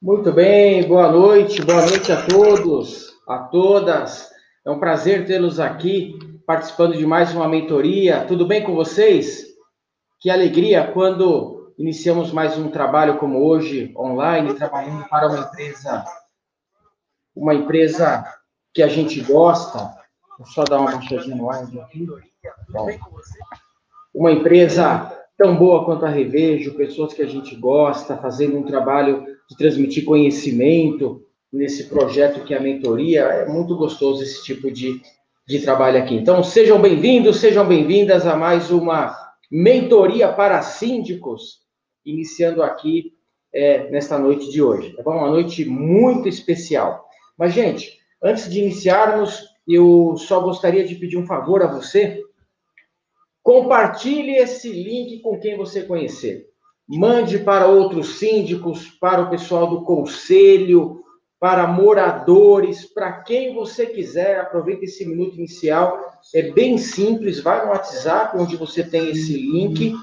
Muito bem, boa noite a todos, a todas. É um prazer tê-los aqui participando de mais uma mentoria. Tudo bem com vocês? Que alegria quando iniciamos mais um trabalho como hoje, online, trabalhando para uma empresa que a gente gosta. Vou só dar uma baixadinha no áudio aqui. Bom, uma empresa tão boa quanto a Revejo, pessoas que a gente gosta, fazendo um trabalho de transmitir conhecimento nesse projeto que é a mentoria. É muito gostoso esse tipo de trabalho aqui. Então, sejam bem-vindos, sejam bem-vindas a mais uma mentoria para síndicos, iniciando aqui nesta noite de hoje. Tá bom? Uma noite muito especial. Mas, gente, antes de iniciarmos, eu só gostaria de pedir um favor a você. Compartilhe esse link com quem você conhecer. Mande para outros síndicos, para o pessoal do conselho, para moradores, para quem você quiser. Aproveite esse minuto inicial. É bem simples. Vai no WhatsApp, onde você tem esse link.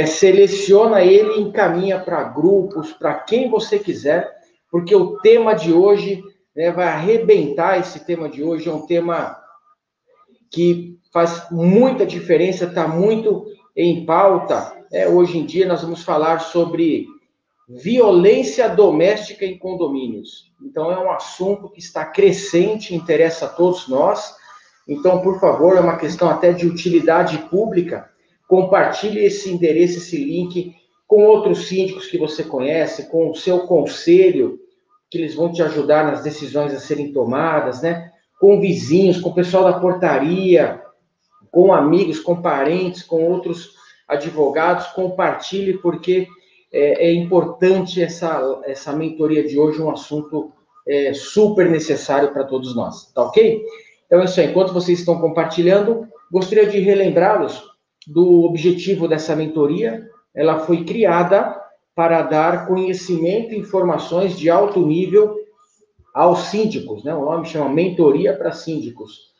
Seleciona ele e encaminha para grupos, para quem você quiser, porque o tema de hoje vai arrebentar. Esse tema de hoje é um tema que faz muita diferença, está muito em pauta. Hoje em dia nós vamos falar sobre violência doméstica em condomínios. Então, é um assunto que está crescente, interessa a todos nós. Então, por favor, é uma questão até de utilidade pública. Compartilhe esse endereço, esse link, com outros síndicos que você conhece, com o seu conselho, que eles vão te ajudar nas decisões a serem tomadas, né? Com vizinhos, com o pessoal da portaria, com amigos, com parentes, com outros advogados. Compartilhe, porque é importante essa mentoria de hoje, um assunto super necessário para todos nós, tá ok? Então é isso aí. Enquanto vocês estão compartilhando, gostaria de relembrá-los do objetivo dessa mentoria. Ela foi criada para dar conhecimento e informações de alto nível aos síndicos, né? O nome chama Mentoria para Síndicos.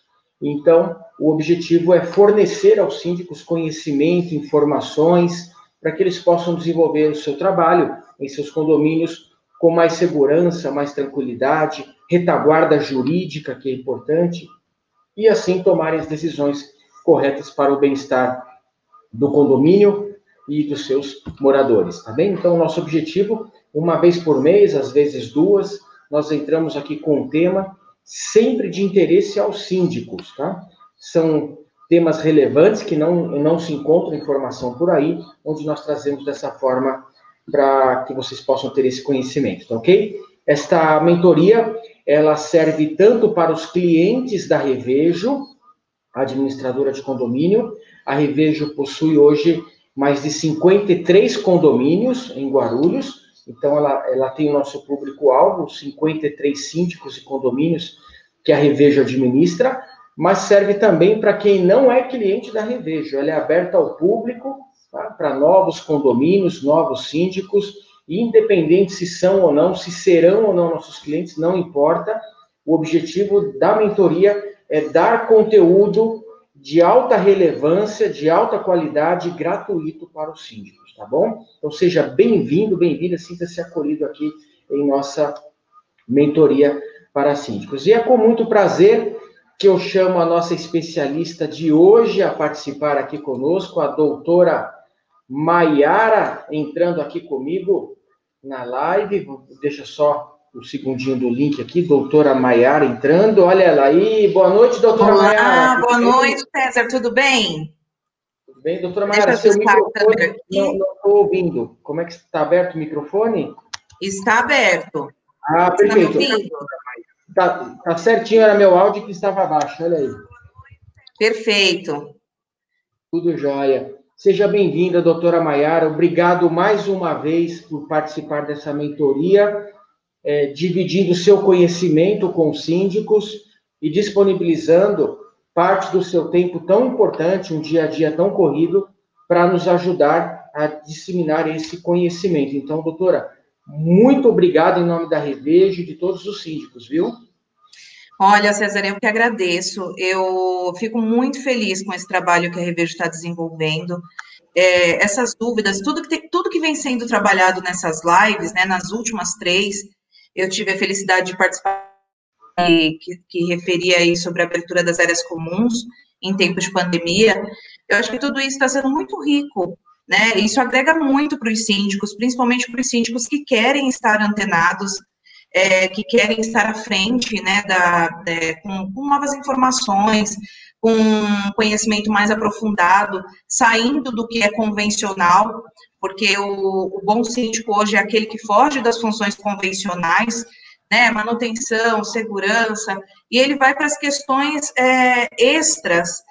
Então, o objetivo é fornecer aos síndicos conhecimento, informações, para que eles possam desenvolver o seu trabalho em seus condomínios com mais segurança, mais tranquilidade, retaguarda jurídica, que é importante, e assim tomarem as decisões corretas para o bem-estar do condomínio e dos seus moradores, tá bem? Então, nosso objetivo, uma vez por mês, às vezes duas, nós entramos aqui com um tema sempre de interesse aos síndicos, tá? São temas relevantes que não se encontram informação por aí, onde nós trazemos dessa forma para que vocês possam ter esse conhecimento, tá ok? Esta mentoria, ela serve tanto para os clientes da Revejo, administradora de condomínio. A Revejo possui hoje mais de 53 condomínios em Guarulhos. Então, ela tem o nosso público-alvo, 53 síndicos e condomínios que a Revejo administra, mas serve também para quem não é cliente da Revejo. Ela é aberta ao público, tá? Para novos condomínios, novos síndicos, independente se são ou não, se serão ou não nossos clientes, não importa. O objetivo da mentoria é dar conteúdo de alta relevância, de alta qualidade, gratuito para os síndicos, tá bom? Então, seja bem-vindo, bem-vinda, sinta-se acolhido aqui em nossa mentoria para síndicos. E é com muito prazer que eu chamo a nossa especialista de hoje a participar aqui conosco, a doutora Maiara, entrando aqui comigo na live. Deixa só um segundinho do link aqui, doutora Maiara entrando, olha ela aí. Boa noite, doutora Maiara. Boa noite, César, tudo bem? Tudo bem, doutora Maiara, seu microfone não estou ouvindo. Como é que está aberto o microfone? Está aberto. Ah, perfeito. Tá certinho, era meu áudio que estava abaixo, olha aí. Perfeito. Tudo jóia. Seja bem-vinda, doutora Maiara. Obrigado mais uma vez por participar dessa mentoria, dividindo seu conhecimento com os síndicos e disponibilizando parte do seu tempo tão importante, um dia a dia tão corrido, para nos ajudar a disseminar esse conhecimento. Então, doutora, muito obrigado em nome da Revejo e de todos os síndicos, viu? Olha, César, eu que agradeço. Eu fico muito feliz com esse trabalho que a Revejo está desenvolvendo. essas dúvidas, tudo que vem sendo trabalhado nessas lives, né, nas últimas 3, eu tive a felicidade de participar, que referia aí sobre a abertura das áreas comuns em tempos de pandemia. Eu acho que tudo isso está sendo muito rico, né? Isso agrega muito para os síndicos, principalmente para os síndicos que querem estar antenados, que querem estar à frente, né, com novas informações, com um conhecimento mais aprofundado, saindo do que é convencional, porque o bom síndico hoje é aquele que foge das funções convencionais, né, manutenção, segurança, e ele vai para as questões extras,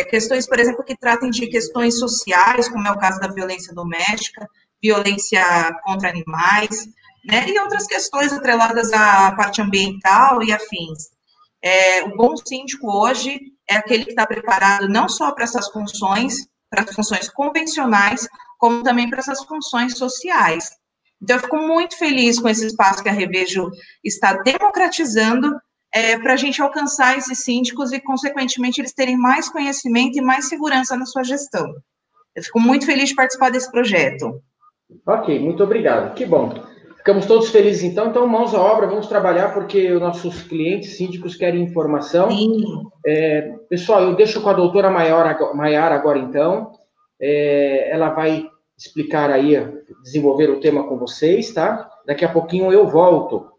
questões, por exemplo, que tratem de questões sociais, como é o caso da violência doméstica, violência contra animais, né, e outras questões atreladas à parte ambiental e afins. O bom síndico hoje é aquele que está preparado não só para essas funções, para as funções convencionais, como também para essas funções sociais. Então, eu fico muito feliz com esse espaço que a Revejo está democratizando para a gente alcançar esses síndicos e, consequentemente, eles terem mais conhecimento e mais segurança na sua gestão. Eu fico muito feliz de participar desse projeto. Ok, muito obrigado. Que bom. Ficamos todos felizes, então. Então, mãos à obra, vamos trabalhar, porque os nossos clientes síndicos querem informação. Sim. Pessoal, eu deixo com a doutora Maiara agora, então. Ela vai explicar aí, desenvolver o tema com vocês, tá? Daqui a pouquinho eu volto.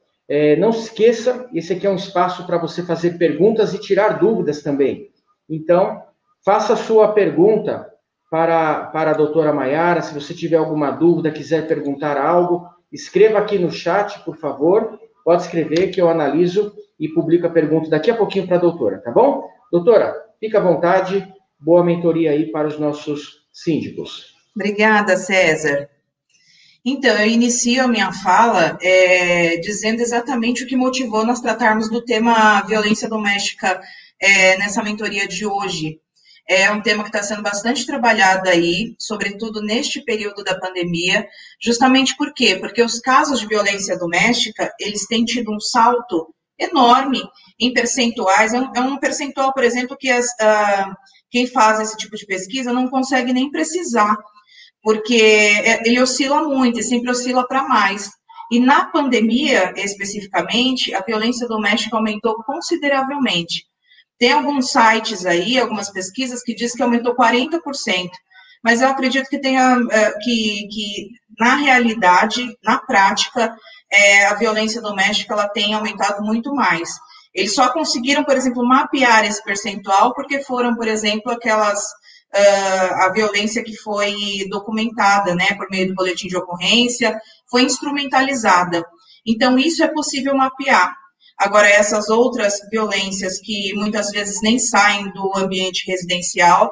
Não se esqueça, esse aqui é um espaço para você fazer perguntas e tirar dúvidas também. Então, faça a sua pergunta para a doutora Maiara. Se você tiver alguma dúvida, quiser perguntar algo, escreva aqui no chat, por favor. Pode escrever que eu analiso e publico a pergunta daqui a pouquinho para a doutora, tá bom? Doutora, fica à vontade. Boa mentoria aí para os nossos síndicos. Obrigada, César. Então, eu inicio a minha fala dizendo exatamente o que motivou nós tratarmos do tema violência doméstica nessa mentoria de hoje. É um tema que está sendo bastante trabalhado aí, sobretudo neste período da pandemia, justamente por quê? Porque os casos de violência doméstica, eles têm tido um salto enorme em percentuais, é um percentual, por exemplo, que quem faz esse tipo de pesquisa não consegue nem precisar, porque ele oscila muito, e sempre oscila para mais. E na pandemia, especificamente, a violência doméstica aumentou consideravelmente. Tem alguns sites aí, algumas pesquisas que dizem que aumentou 40%, mas eu acredito que tenha, que na realidade, na prática, a violência doméstica ela tem aumentado muito mais. Eles só conseguiram, por exemplo, mapear esse percentual porque foram, por exemplo, a violência que foi documentada, né, por meio do boletim de ocorrência, foi instrumentalizada. Então, isso é possível mapear. Agora, essas outras violências que muitas vezes nem saem do ambiente residencial,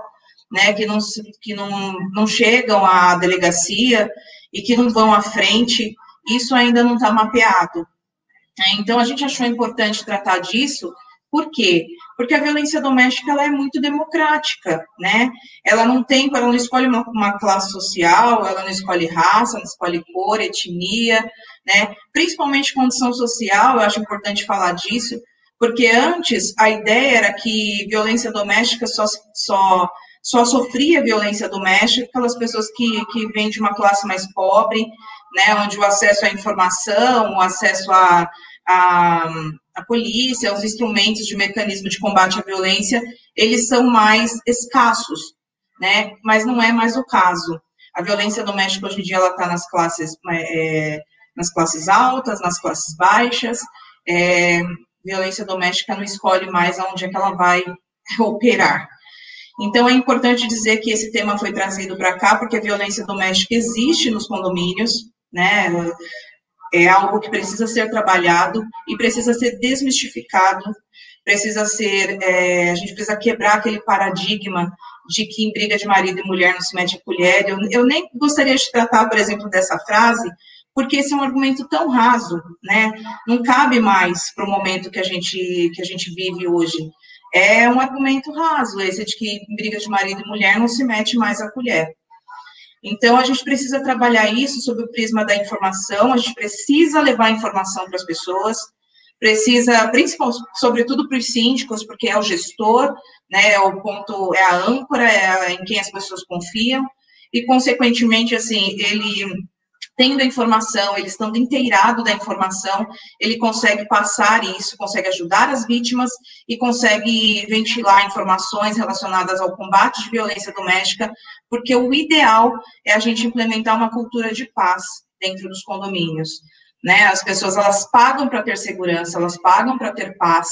né, que não chegam à delegacia e que não vão à frente, isso ainda não está mapeado. Então, a gente achou importante tratar disso. Por quê? Porque a violência doméstica ela é muito democrática, né? Ela não escolhe uma classe social, ela não escolhe raça, não escolhe cor, etnia, né? Principalmente condição social, eu acho importante falar disso, porque antes a ideia era que violência doméstica só sofria violência doméstica aquelas pessoas que vêm de uma classe mais pobre, né? Onde o acesso à informação, o acesso à polícia, os instrumentos de mecanismo de combate à violência, eles são mais escassos, né? Mas não é mais o caso. A violência doméstica hoje em dia ela está nas classes altas, nas classes baixas. Violência doméstica não escolhe mais aonde é que ela vai operar. Então, é importante dizer que esse tema foi trazido para cá, porque a violência doméstica existe nos condomínios, né? É algo que precisa ser trabalhado e precisa ser desmistificado, a gente precisa quebrar aquele paradigma de que em briga de marido e mulher não se mete a colher. Eu nem gostaria de tratar, por exemplo, dessa frase, porque esse é um argumento tão raso, né? Não cabe mais para o momento que a gente vive hoje. É um argumento raso, esse de que em briga de marido e mulher não se mete mais a colher. Então, a gente precisa trabalhar isso sob o prisma da informação, a gente precisa levar informação para as pessoas, principalmente, sobretudo para os síndicos, porque é o gestor, né, é a âncora, em quem as pessoas confiam, e, consequentemente, assim, ele tendo a informação, ele estando inteirado da informação, ele consegue passar isso, consegue ajudar as vítimas e consegue ventilar informações relacionadas ao combate de violência doméstica, porque o ideal é a gente implementar uma cultura de paz dentro dos condomínios, né? As pessoas, elas pagam para ter segurança, elas pagam para ter paz,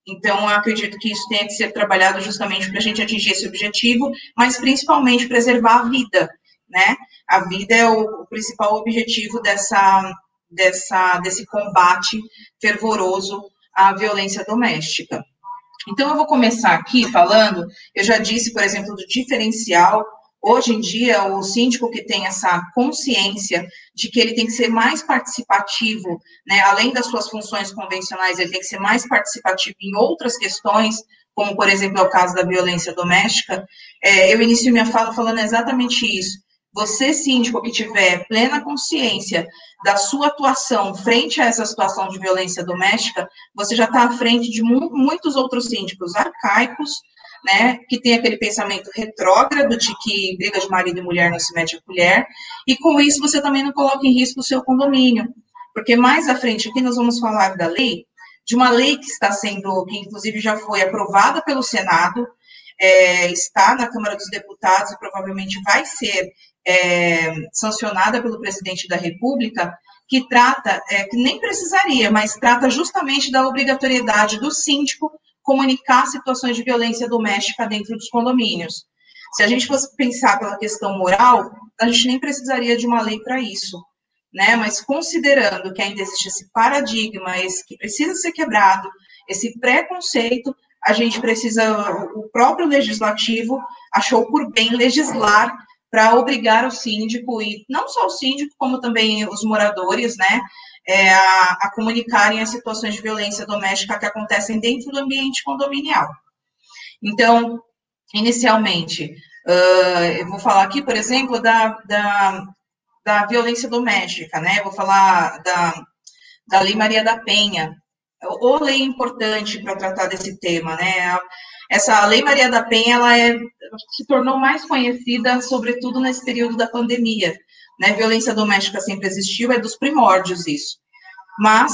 então, eu acredito que isso tenha que ser trabalhado justamente para a gente atingir esse objetivo, mas principalmente preservar a vida, né? A vida é o principal objetivo desse combate fervoroso à violência doméstica. Então, eu vou começar aqui falando, eu já disse, por exemplo, do diferencial. Hoje em dia, o síndico que tem essa consciência de que ele tem que ser mais participativo, né, além das suas funções convencionais, ele tem que ser mais participativo em outras questões, como, por exemplo, é o caso da violência doméstica. Eu inicio minha fala falando exatamente isso. Você, síndico, que tiver plena consciência da sua atuação frente a essa situação de violência doméstica, você já está à frente de muitos outros síndicos arcaicos, né, que tem aquele pensamento retrógrado de que briga de marido e mulher não se mete a colher, e com isso você também não coloca em risco o seu condomínio, porque mais à frente aqui nós vamos falar da lei, de uma lei que está sendo, que inclusive já foi aprovada pelo Senado, está na Câmara dos Deputados e provavelmente vai ser sancionada pelo presidente da República, que trata, que nem precisaria, mas trata justamente da obrigatoriedade do síndico comunicar situações de violência doméstica dentro dos condomínios. Se a gente fosse pensar pela questão moral, a gente nem precisaria de uma lei para isso, né? Mas considerando que ainda existe esse paradigma, esse que precisa ser quebrado, esse preconceito, a gente precisa, o próprio legislativo achou por bem legislar para obrigar o síndico, e não só o síndico, como também os moradores, né, a comunicarem as situações de violência doméstica que acontecem dentro do ambiente condominial. Então, inicialmente, eu vou falar aqui, por exemplo, da violência doméstica, né? Eu vou falar da Lei Maria da Penha, ou lei importante para tratar desse tema, né? Essa Lei Maria da Penha, ela se tornou mais conhecida, sobretudo nesse período da pandemia, né? Violência doméstica sempre existiu, é dos primórdios isso. Mas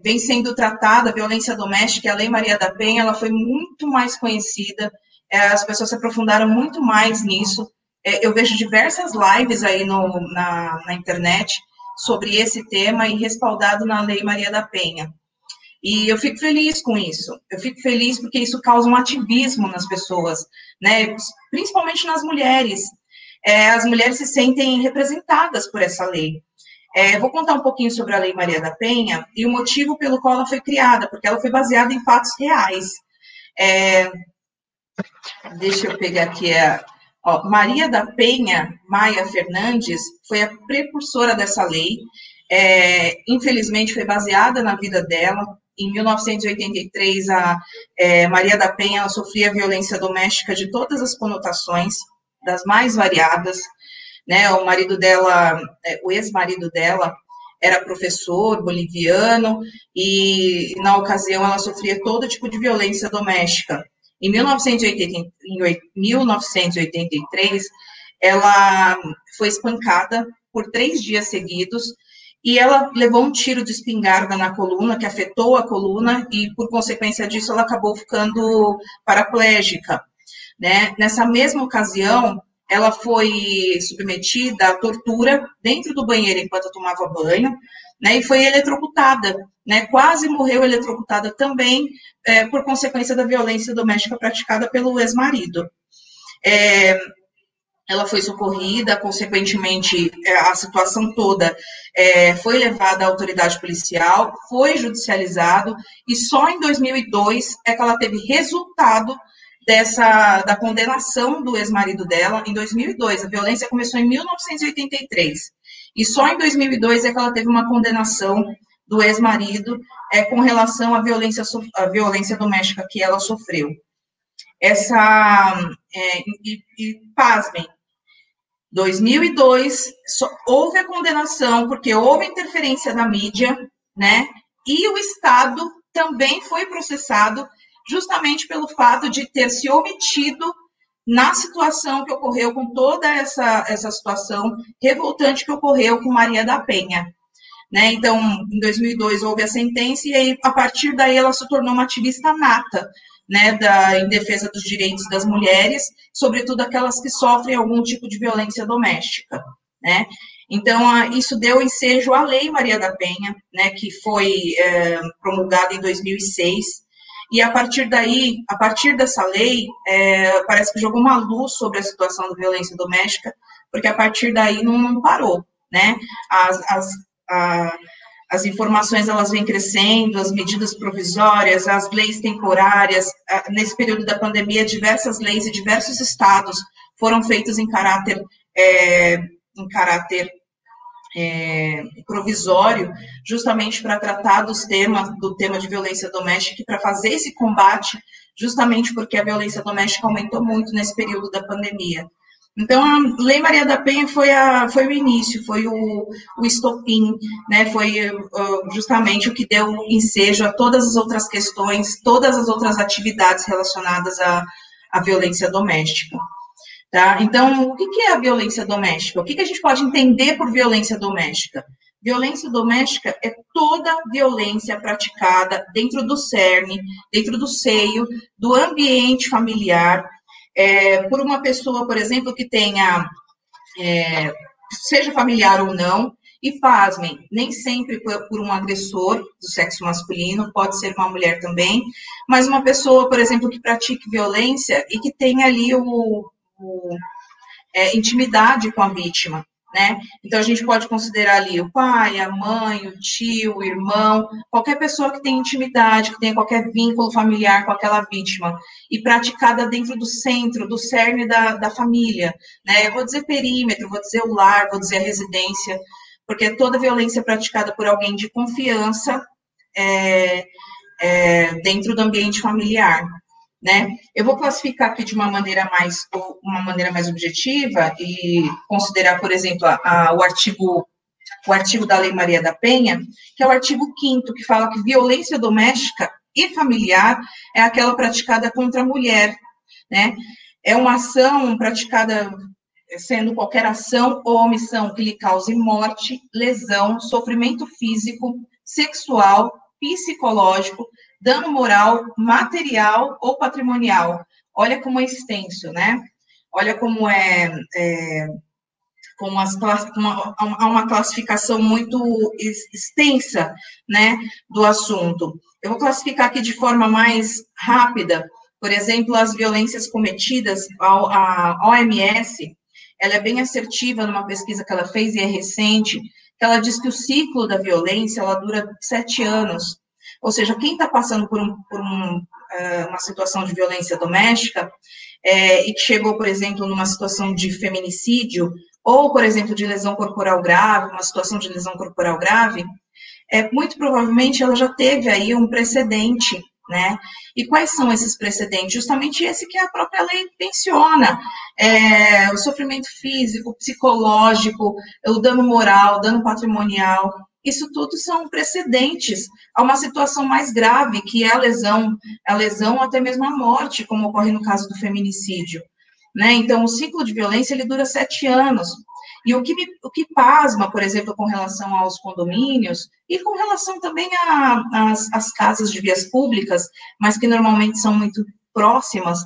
vem sendo tratada, a violência doméstica, a Lei Maria da Penha, ela foi muito mais conhecida, as pessoas se aprofundaram muito mais nisso. Eu vejo diversas lives aí na internet sobre esse tema e respaldado na Lei Maria da Penha. E eu fico feliz com isso. Eu fico feliz porque isso causa um ativismo nas pessoas, né? Principalmente nas mulheres. As mulheres se sentem representadas por essa lei. Vou contar um pouquinho sobre a Lei Maria da Penha e o motivo pelo qual ela foi criada, porque ela foi baseada em fatos reais. Deixa eu pegar aqui Maria da Penha Maia Fernandes foi a precursora dessa lei. Infelizmente, foi baseada na vida dela. Em 1983, Maria da Penha ela sofria violência doméstica de todas as conotações, das mais variadas, né? O marido dela, o ex-marido dela, era professor boliviano e, na ocasião, ela sofria todo tipo de violência doméstica. Em 1983, ela foi espancada por 3 dias seguidos e ela levou um tiro de espingarda na coluna, que afetou a coluna, e, por consequência disso, ela acabou ficando paraplégica, né? Nessa mesma ocasião, ela foi submetida à tortura dentro do banheiro enquanto tomava banho, né? E foi eletrocutada, né? Quase morreu eletrocutada também, por consequência da violência doméstica praticada pelo ex-marido. Ela foi socorrida, consequentemente, a situação toda foi levada à autoridade policial, foi judicializado, e só em 2002 é que ela teve resultado da condenação do ex-marido dela. Em 2002, a violência começou em 1983, e só em 2002 é que ela teve uma condenação do ex-marido com relação à violência doméstica que ela sofreu. Pasmem, 2002, houve a condenação, porque houve interferência da mídia, né? E o Estado também foi processado justamente pelo fato de ter se omitido na situação que ocorreu com toda essa situação revoltante que ocorreu com Maria da Penha. Né? Então, em 2002 houve a sentença e aí, a partir daí ela se tornou uma ativista nata, né, em defesa dos direitos das mulheres, sobretudo aquelas que sofrem algum tipo de violência doméstica, né? Então, isso deu ensejo à Lei Maria da Penha, né, que foi promulgada em 2006, e a partir daí, a partir dessa lei, parece que jogou uma luz sobre a situação da violência doméstica, porque a partir daí não parou, né? As informações, elas vêm crescendo, as medidas provisórias, as leis temporárias. Nesse período da pandemia, diversas leis e diversos estados foram feitos em caráter provisório, justamente para tratar do tema de violência doméstica e para fazer esse combate, justamente porque a violência doméstica aumentou muito nesse período da pandemia. Então, a Lei Maria da Penha foi o início, foi o estopim, né? Foi justamente o que deu ensejo a todas as outras questões, todas as outras atividades relacionadas à violência doméstica. Tá? Então, o que é a violência doméstica? O que a gente pode entender por violência doméstica? Violência doméstica é toda violência praticada dentro do cerne, dentro do seio, do ambiente familiar, por uma pessoa, por exemplo, que tenha, seja familiar ou não, e pasmem, nem sempre por um agressor do sexo masculino, pode ser uma mulher também, mas uma pessoa, por exemplo, que pratique violência e que tenha ali intimidade com a vítima, né? Então, a gente pode considerar ali o pai, a mãe, o tio, o irmão, qualquer pessoa que tenha intimidade, que tenha qualquer vínculo familiar com aquela vítima, e praticada dentro do centro, do cerne da família, né? Eu vou dizer perímetro, vou dizer o lar, vou dizer a residência, porque toda violência praticada por alguém de confiança dentro do ambiente familiar, né? Eu vou classificar aqui de uma maneira mais objetiva e considerar, por exemplo, o artigo da Lei Maria da Penha, que é o artigo 5º, que fala que violência doméstica e familiar é aquela praticada contra a mulher, né? É uma ação praticada sendo qualquer ação ou omissão que lhe cause morte, lesão, sofrimento físico, sexual, psicológico, dano moral, material ou patrimonial. Olha como é extenso, né? Olha como há uma classificação muito extensa, né, do assunto. Eu vou classificar aqui de forma mais rápida, por exemplo, as violências cometidas. A OMS, ela é bem assertiva numa pesquisa que ela fez, e é recente, que ela diz que o ciclo da violência, ela dura 7 anos. Ou seja, quem está passando por uma situação de violência doméstica e que chegou, por exemplo, numa situação de feminicídio, ou, por exemplo, de lesão corporal grave, uma situação de lesão corporal grave, muito provavelmente ela já teve aí um precedente, né? E quais são esses precedentes? Justamente esse que a própria lei menciona, o sofrimento físico, psicológico, o dano moral, o dano patrimonial. Isso tudo são precedentes a uma situação mais grave, que é a lesão até mesmo a morte, como ocorre no caso do feminicídio, né? Então, o ciclo de violência, ele dura 7 anos. E o que pasma, por exemplo, com relação aos condomínios, e com relação também às casas de vias públicas, mas que normalmente são muito próximas,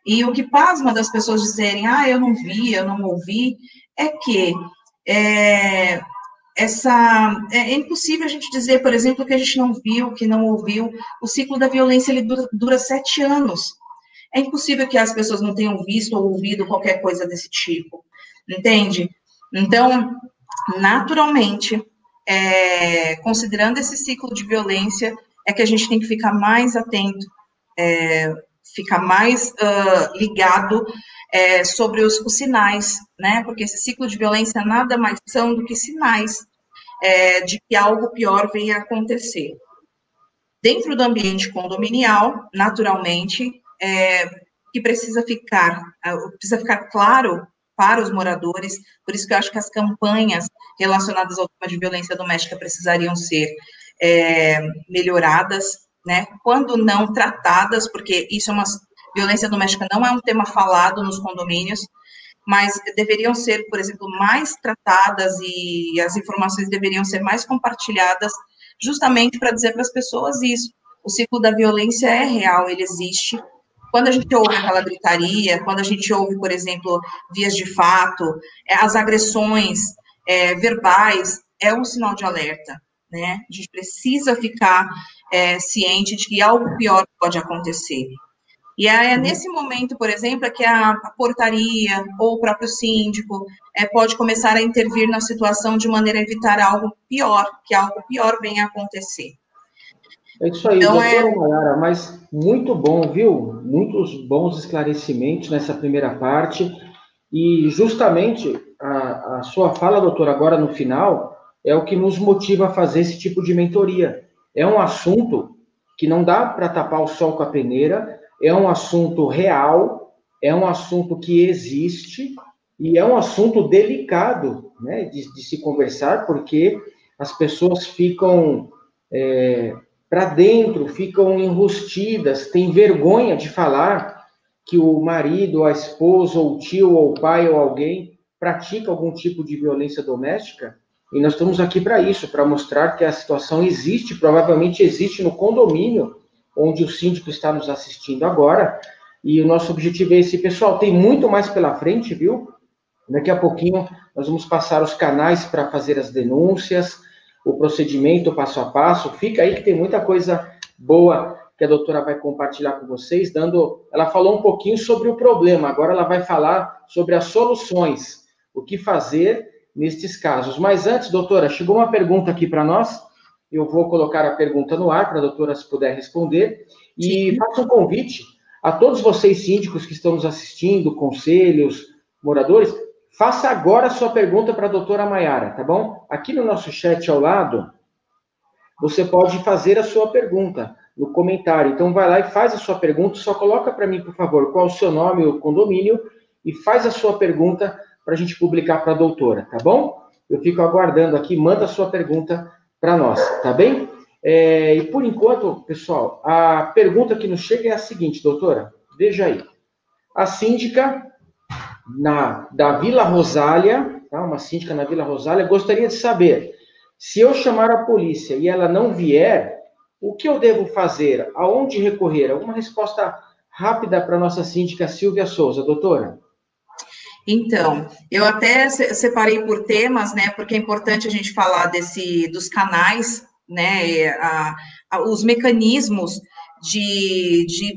e o que pasma das pessoas dizerem, eu não vi, eu não ouvi, é que é impossível a gente dizer, por exemplo, que a gente não viu, que não ouviu. O ciclo da violência, ele dura 7 anos. É impossível que as pessoas não tenham visto ou ouvido qualquer coisa desse tipo, entende? Então, naturalmente, considerando esse ciclo de violência, é que a gente tem que ficar mais atento, ficar mais ligado sobre os sinais, né? Porque esse ciclo de violência nada mais são do que sinais de que algo pior venha a acontecer. Dentro do ambiente condominial, naturalmente, que precisa ficar claro para os moradores, por isso que eu acho que as campanhas relacionadas ao tema de violência doméstica precisariam ser melhoradas, né? Quando não tratadas, porque isso Violência doméstica não é um tema falado nos condomínios, mas deveriam ser, por exemplo, mais tratadas e as informações deveriam ser mais compartilhadas, justamente para dizer para as pessoas isso. O ciclo da violência é real, ele existe. Quando a gente ouve aquela gritaria, quando a gente ouve, por exemplo, vias de fato, as agressões verbais, é um sinal de alerta, né? A gente precisa ficar ciente de que algo pior pode acontecer. E é nesse momento, por exemplo, que a portaria ou o próprio síndico pode começar a intervir na situação de maneira a evitar algo pior, que algo pior venha a acontecer. É isso aí, então, doutora Maiara, mas muito bom, viu? Muitos bons esclarecimentos nessa primeira parte. E justamente a sua fala, doutora, agora no final, é o que nos motiva a fazer esse tipo de mentoria. É um assunto que não dá para tapar o sol com a peneira, é um assunto real, é um assunto que existe e é um assunto delicado, né, de se conversar, porque as pessoas ficam para dentro, ficam enrustidas, têm vergonha de falar que o marido, a esposa, ou o tio, ou o pai, ou alguém pratica algum tipo de violência doméstica. E nós estamos aqui para isso, para mostrar que a situação existe, provavelmente existe no condomínio onde o síndico está nos assistindo agora. E o nosso objetivo é esse. Pessoal, tem muito mais pela frente, viu? Daqui a pouquinho nós vamos passar os canais para fazer as denúncias, o procedimento passo a passo. Fica aí que tem muita coisa boa que a doutora vai compartilhar com vocês, ela falou um pouquinho sobre o problema, agora ela vai falar sobre as soluções, o que fazer nestes casos. Mas antes, doutora, chegou uma pergunta aqui para nós, eu vou colocar a pergunta no ar para a doutora, se puder responder, e faço um convite a todos vocês síndicos que estão nos assistindo, conselhos, moradores, faça agora a sua pergunta para a doutora Maiara, tá bom? Aqui no nosso chat ao lado, você pode fazer a sua pergunta no comentário. Então, vai lá e faz a sua pergunta. Só coloca para mim, por favor, qual o seu nome, o condomínio, e faz a sua pergunta para a gente publicar para a doutora, tá bom? Eu fico aguardando aqui. Manda a sua pergunta para nós, tá bem? E por enquanto, pessoal, a pergunta que nos chega é a seguinte, doutora. Veja aí. A síndica da Vila Rosália, tá? Uma síndica na Vila Rosália, gostaria de saber, se eu chamar a polícia e ela não vier, o que eu devo fazer? Aonde recorrer? Alguma resposta rápida para a nossa síndica Silvia Souza, doutora? Então, eu até separei por temas, né, porque é importante a gente falar dos canais, né, os mecanismos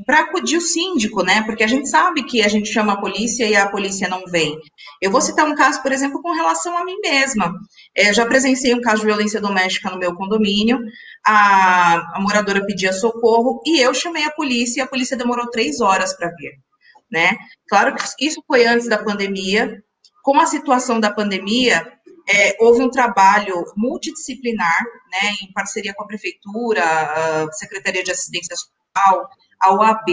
para acudir o síndico, né, porque a gente sabe que a gente chama a polícia e a polícia não vem. Eu vou citar um caso, por exemplo, com relação a mim mesma. Eu já presenciei um caso de violência doméstica no meu condomínio, a moradora pedia socorro e eu chamei a polícia e a polícia demorou 3 horas para vir. Né? Claro que isso foi antes da pandemia. Com a situação da pandemia, houve um trabalho multidisciplinar, né, em parceria com a Prefeitura, a Secretaria de Assistência Social, a OAB,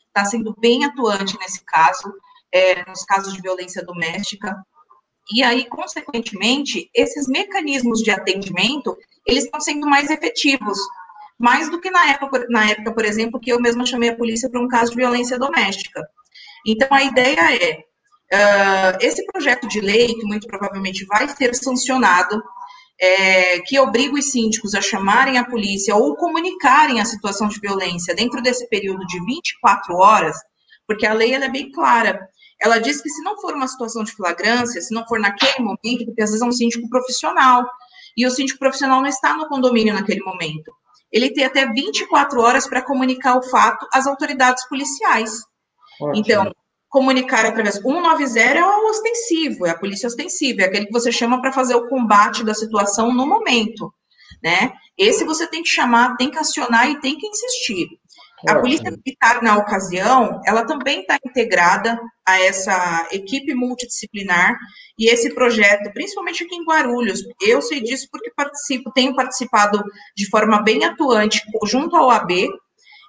está sendo bem atuante nesse caso, nos casos de violência doméstica. E aí, consequentemente, esses mecanismos de atendimento, eles estão sendo mais efetivos, mais do que na época, por exemplo, que eu mesma chamei a polícia para um caso de violência doméstica. Então, a ideia esse projeto de lei, que muito provavelmente vai ser sancionado, que obriga os síndicos a chamarem a polícia ou comunicarem a situação de violência dentro desse período de 24 horas, porque a lei ela é bem clara. Ela diz que se não for uma situação de flagrância, se não for naquele momento, porque às vezes é um síndico profissional, e o síndico profissional não está no condomínio naquele momento, ele tem até 24 horas para comunicar o fato às autoridades policiais. Ótimo. Então, comunicar através 190 é o ostensivo, é a polícia ostensiva, é aquele que você chama para fazer o combate da situação no momento, né? Esse você tem que chamar, tem que acionar e tem que insistir. A polícia militar, na ocasião, ela também está integrada a essa equipe multidisciplinar e esse projeto, principalmente aqui em Guarulhos, eu sei disso porque tenho participado de forma bem atuante junto ao OAB,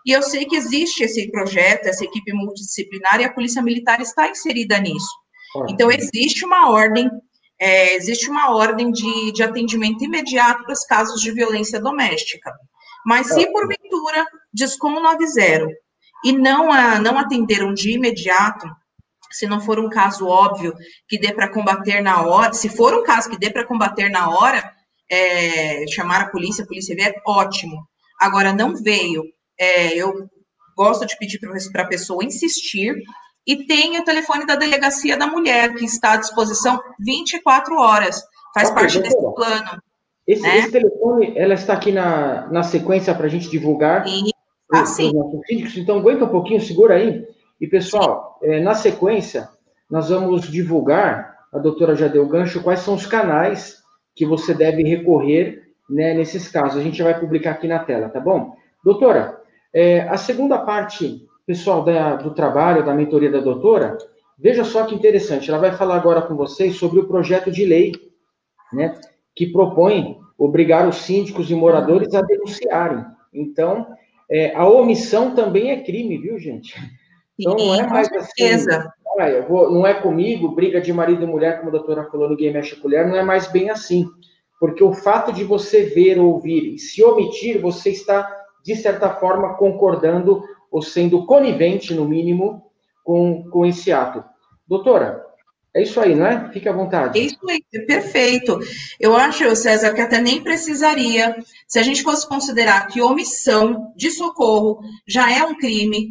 e eu sei que existe esse projeto, essa equipe multidisciplinar, e a Polícia Militar está inserida nisso. Então, existe uma ordem de atendimento imediato para os casos de violência doméstica. Mas se, porventura, diz com 190 e não atenderam de imediato, se não for um caso óbvio que dê para combater na hora, se for um caso que dê para combater na hora, chamar a polícia vier, ótimo. Agora, não veio. Eu gosto de pedir para a pessoa insistir, e tem o telefone da Delegacia da Mulher, que está à disposição 24 horas, faz parte desse plano. Esse telefone, ela está aqui na sequência para a gente divulgar para os nossos síndicos, então aguenta um pouquinho, segura aí. E, pessoal, na sequência, nós vamos divulgar, a doutora já deu o gancho, quais são os canais que você deve recorrer, né, nesses casos. A gente vai publicar aqui na tela, tá bom? Doutora, a segunda parte, pessoal, do trabalho, da mentoria da doutora, veja só que interessante, ela vai falar agora com vocês sobre o projeto de lei, né, que propõe obrigar os síndicos e moradores a denunciarem. Então, a omissão também é crime, viu, gente? Então, não é mais assim, não é comigo, briga de marido e mulher, como a doutora falou, ninguém mexe com mulher, não é mais bem assim. Porque o fato de você ver, ouvir e se omitir, você está, de certa forma, concordando ou sendo conivente, no mínimo, com esse ato. Doutora, é isso aí, não é? Fique à vontade. É isso aí, perfeito. Eu acho, César, que até nem precisaria, se a gente fosse considerar que omissão de socorro já é um crime,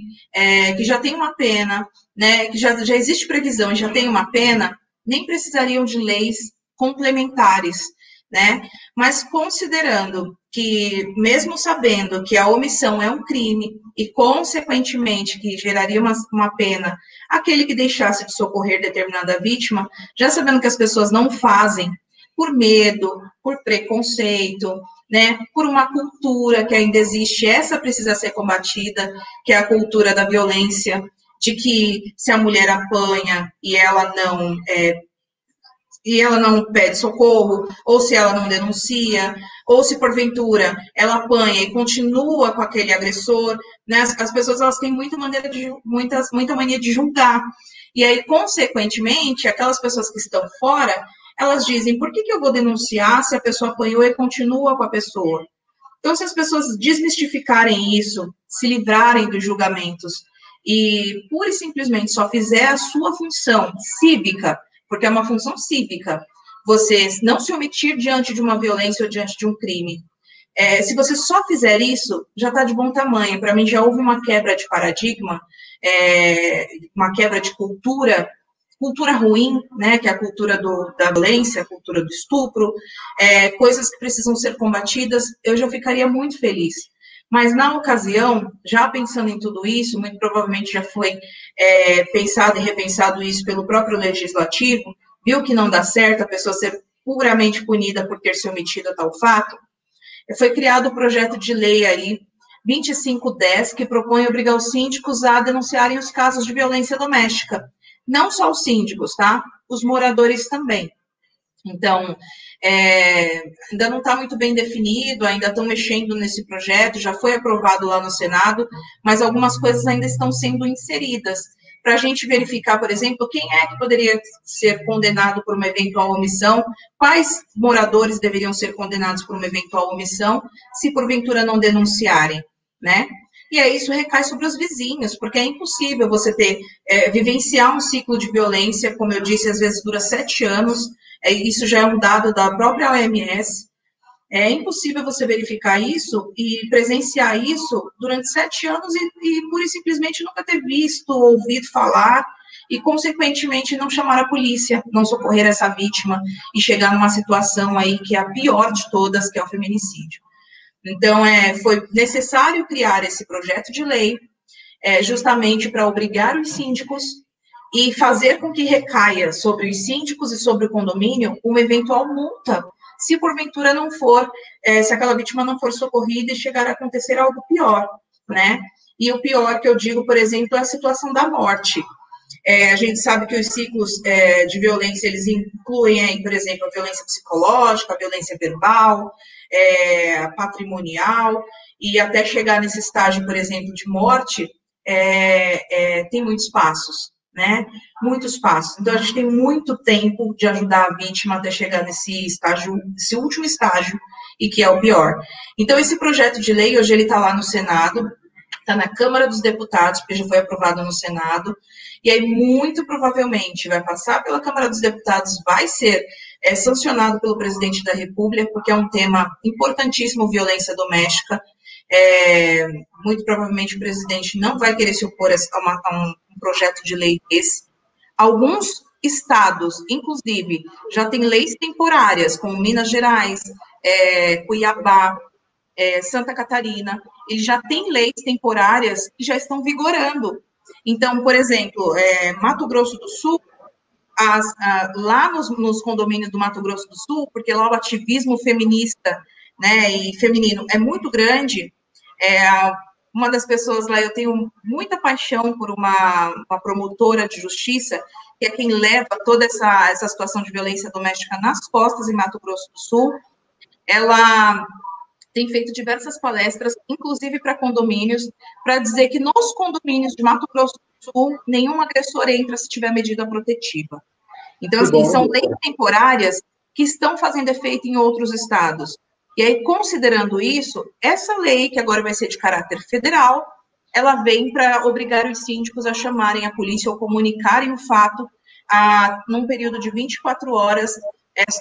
que já tem uma pena, né, que já existe previsão e já tem uma pena, nem precisariam de leis complementares, né? Mas considerando que, mesmo sabendo que a omissão é um crime e, consequentemente, que geraria uma pena aquele que deixasse de socorrer determinada vítima, já sabendo que as pessoas não fazem por medo, por preconceito, né, por uma cultura que ainda existe, essa precisa ser combatida, que é a cultura da violência, de que se a mulher apanha e ela não pede socorro, ou se ela não denuncia, ou se porventura ela apanha e continua com aquele agressor, né? As pessoas elas têm muita mania de julgar. E aí, consequentemente, aquelas pessoas que estão fora, elas dizem, por que eu vou denunciar se a pessoa apanhou e continua com a pessoa? Então, se as pessoas desmistificarem isso, se livrarem dos julgamentos e pura e simplesmente só fizer a sua função cívica, porque é uma função cívica, você não se omitir diante de uma violência ou diante de um crime. Se você só fizer isso, já está de bom tamanho. Para mim, já houve uma quebra de paradigma, uma quebra de cultura ruim, né, que é a cultura da violência, a cultura do estupro, coisas que precisam ser combatidas, eu já ficaria muito feliz. Mas, na ocasião, já pensando em tudo isso, muito provavelmente já foi pensado e repensado isso pelo próprio legislativo, viu que não dá certo a pessoa ser puramente punida por ter se omitido a tal fato, foi criado o projeto de lei aí, 2510, que propõe obrigar os síndicos a denunciarem os casos de violência doméstica. Não só os síndicos, tá? Os moradores também. Então, ainda não está muito bem definido, ainda estão mexendo nesse projeto, já foi aprovado lá no Senado, mas algumas coisas ainda estão sendo inseridas, para a gente verificar, por exemplo, quem é que poderia ser condenado por uma eventual omissão, quais moradores deveriam ser condenados por uma eventual omissão, se porventura não denunciarem, né? E aí isso recai sobre os vizinhos, porque é impossível você vivenciar um ciclo de violência, como eu disse, às vezes dura 7 anos, isso já é um dado da própria OMS, é impossível você verificar isso e presenciar isso durante 7 anos e pura e simplesmente nunca ter visto, ouvido falar e, consequentemente, não chamar a polícia, não socorrer essa vítima e chegar numa situação aí que é a pior de todas, que é o feminicídio. Então, foi necessário criar esse projeto de lei justamente para obrigar os síndicos e fazer com que recaia sobre os síndicos e sobre o condomínio uma eventual multa, se porventura não for, se aquela vítima não for socorrida e chegar a acontecer algo pior, né? E o pior que eu digo, por exemplo, é a situação da morte. A gente sabe que os ciclos de violência, eles incluem aí, por exemplo, a violência psicológica, a violência verbal, a patrimonial, e até chegar nesse estágio, por exemplo, de morte, tem muitos passos, né? Muitos passos. Então, a gente tem muito tempo de ajudar a vítima até chegar nesse estágio, esse último estágio, e que é o pior. Então, esse projeto de lei, hoje ele está lá no Senado, está na Câmara dos Deputados, porque já foi aprovado no Senado, e aí muito provavelmente vai passar pela Câmara dos Deputados, vai ser sancionado pelo presidente da República, porque é um tema importantíssimo, violência doméstica. Muito provavelmente o presidente não vai querer se opor a um projeto de lei desse. Alguns estados, inclusive, já têm leis temporárias, como Minas Gerais, Cuiabá, Santa Catarina, eles já têm leis temporárias que já estão vigorando. Então, por exemplo, Mato Grosso do Sul, lá nos condomínios do Mato Grosso do Sul, porque lá o ativismo feminista, né, e feminino é muito grande, uma das pessoas lá, eu tenho muita paixão por uma promotora de justiça, que é quem leva toda essa situação de violência doméstica nas costas em Mato Grosso do Sul. Ela tem feito diversas palestras, inclusive para condomínios, para dizer que nos condomínios de Mato Grosso do Sul, nenhum agressor entra se tiver medida protetiva. Então, assim, são leis temporárias que estão fazendo efeito em outros estados. E aí, considerando isso, essa lei, que agora vai ser de caráter federal, ela vem para obrigar os síndicos a chamarem a polícia ou comunicarem o fato num período de 24 horas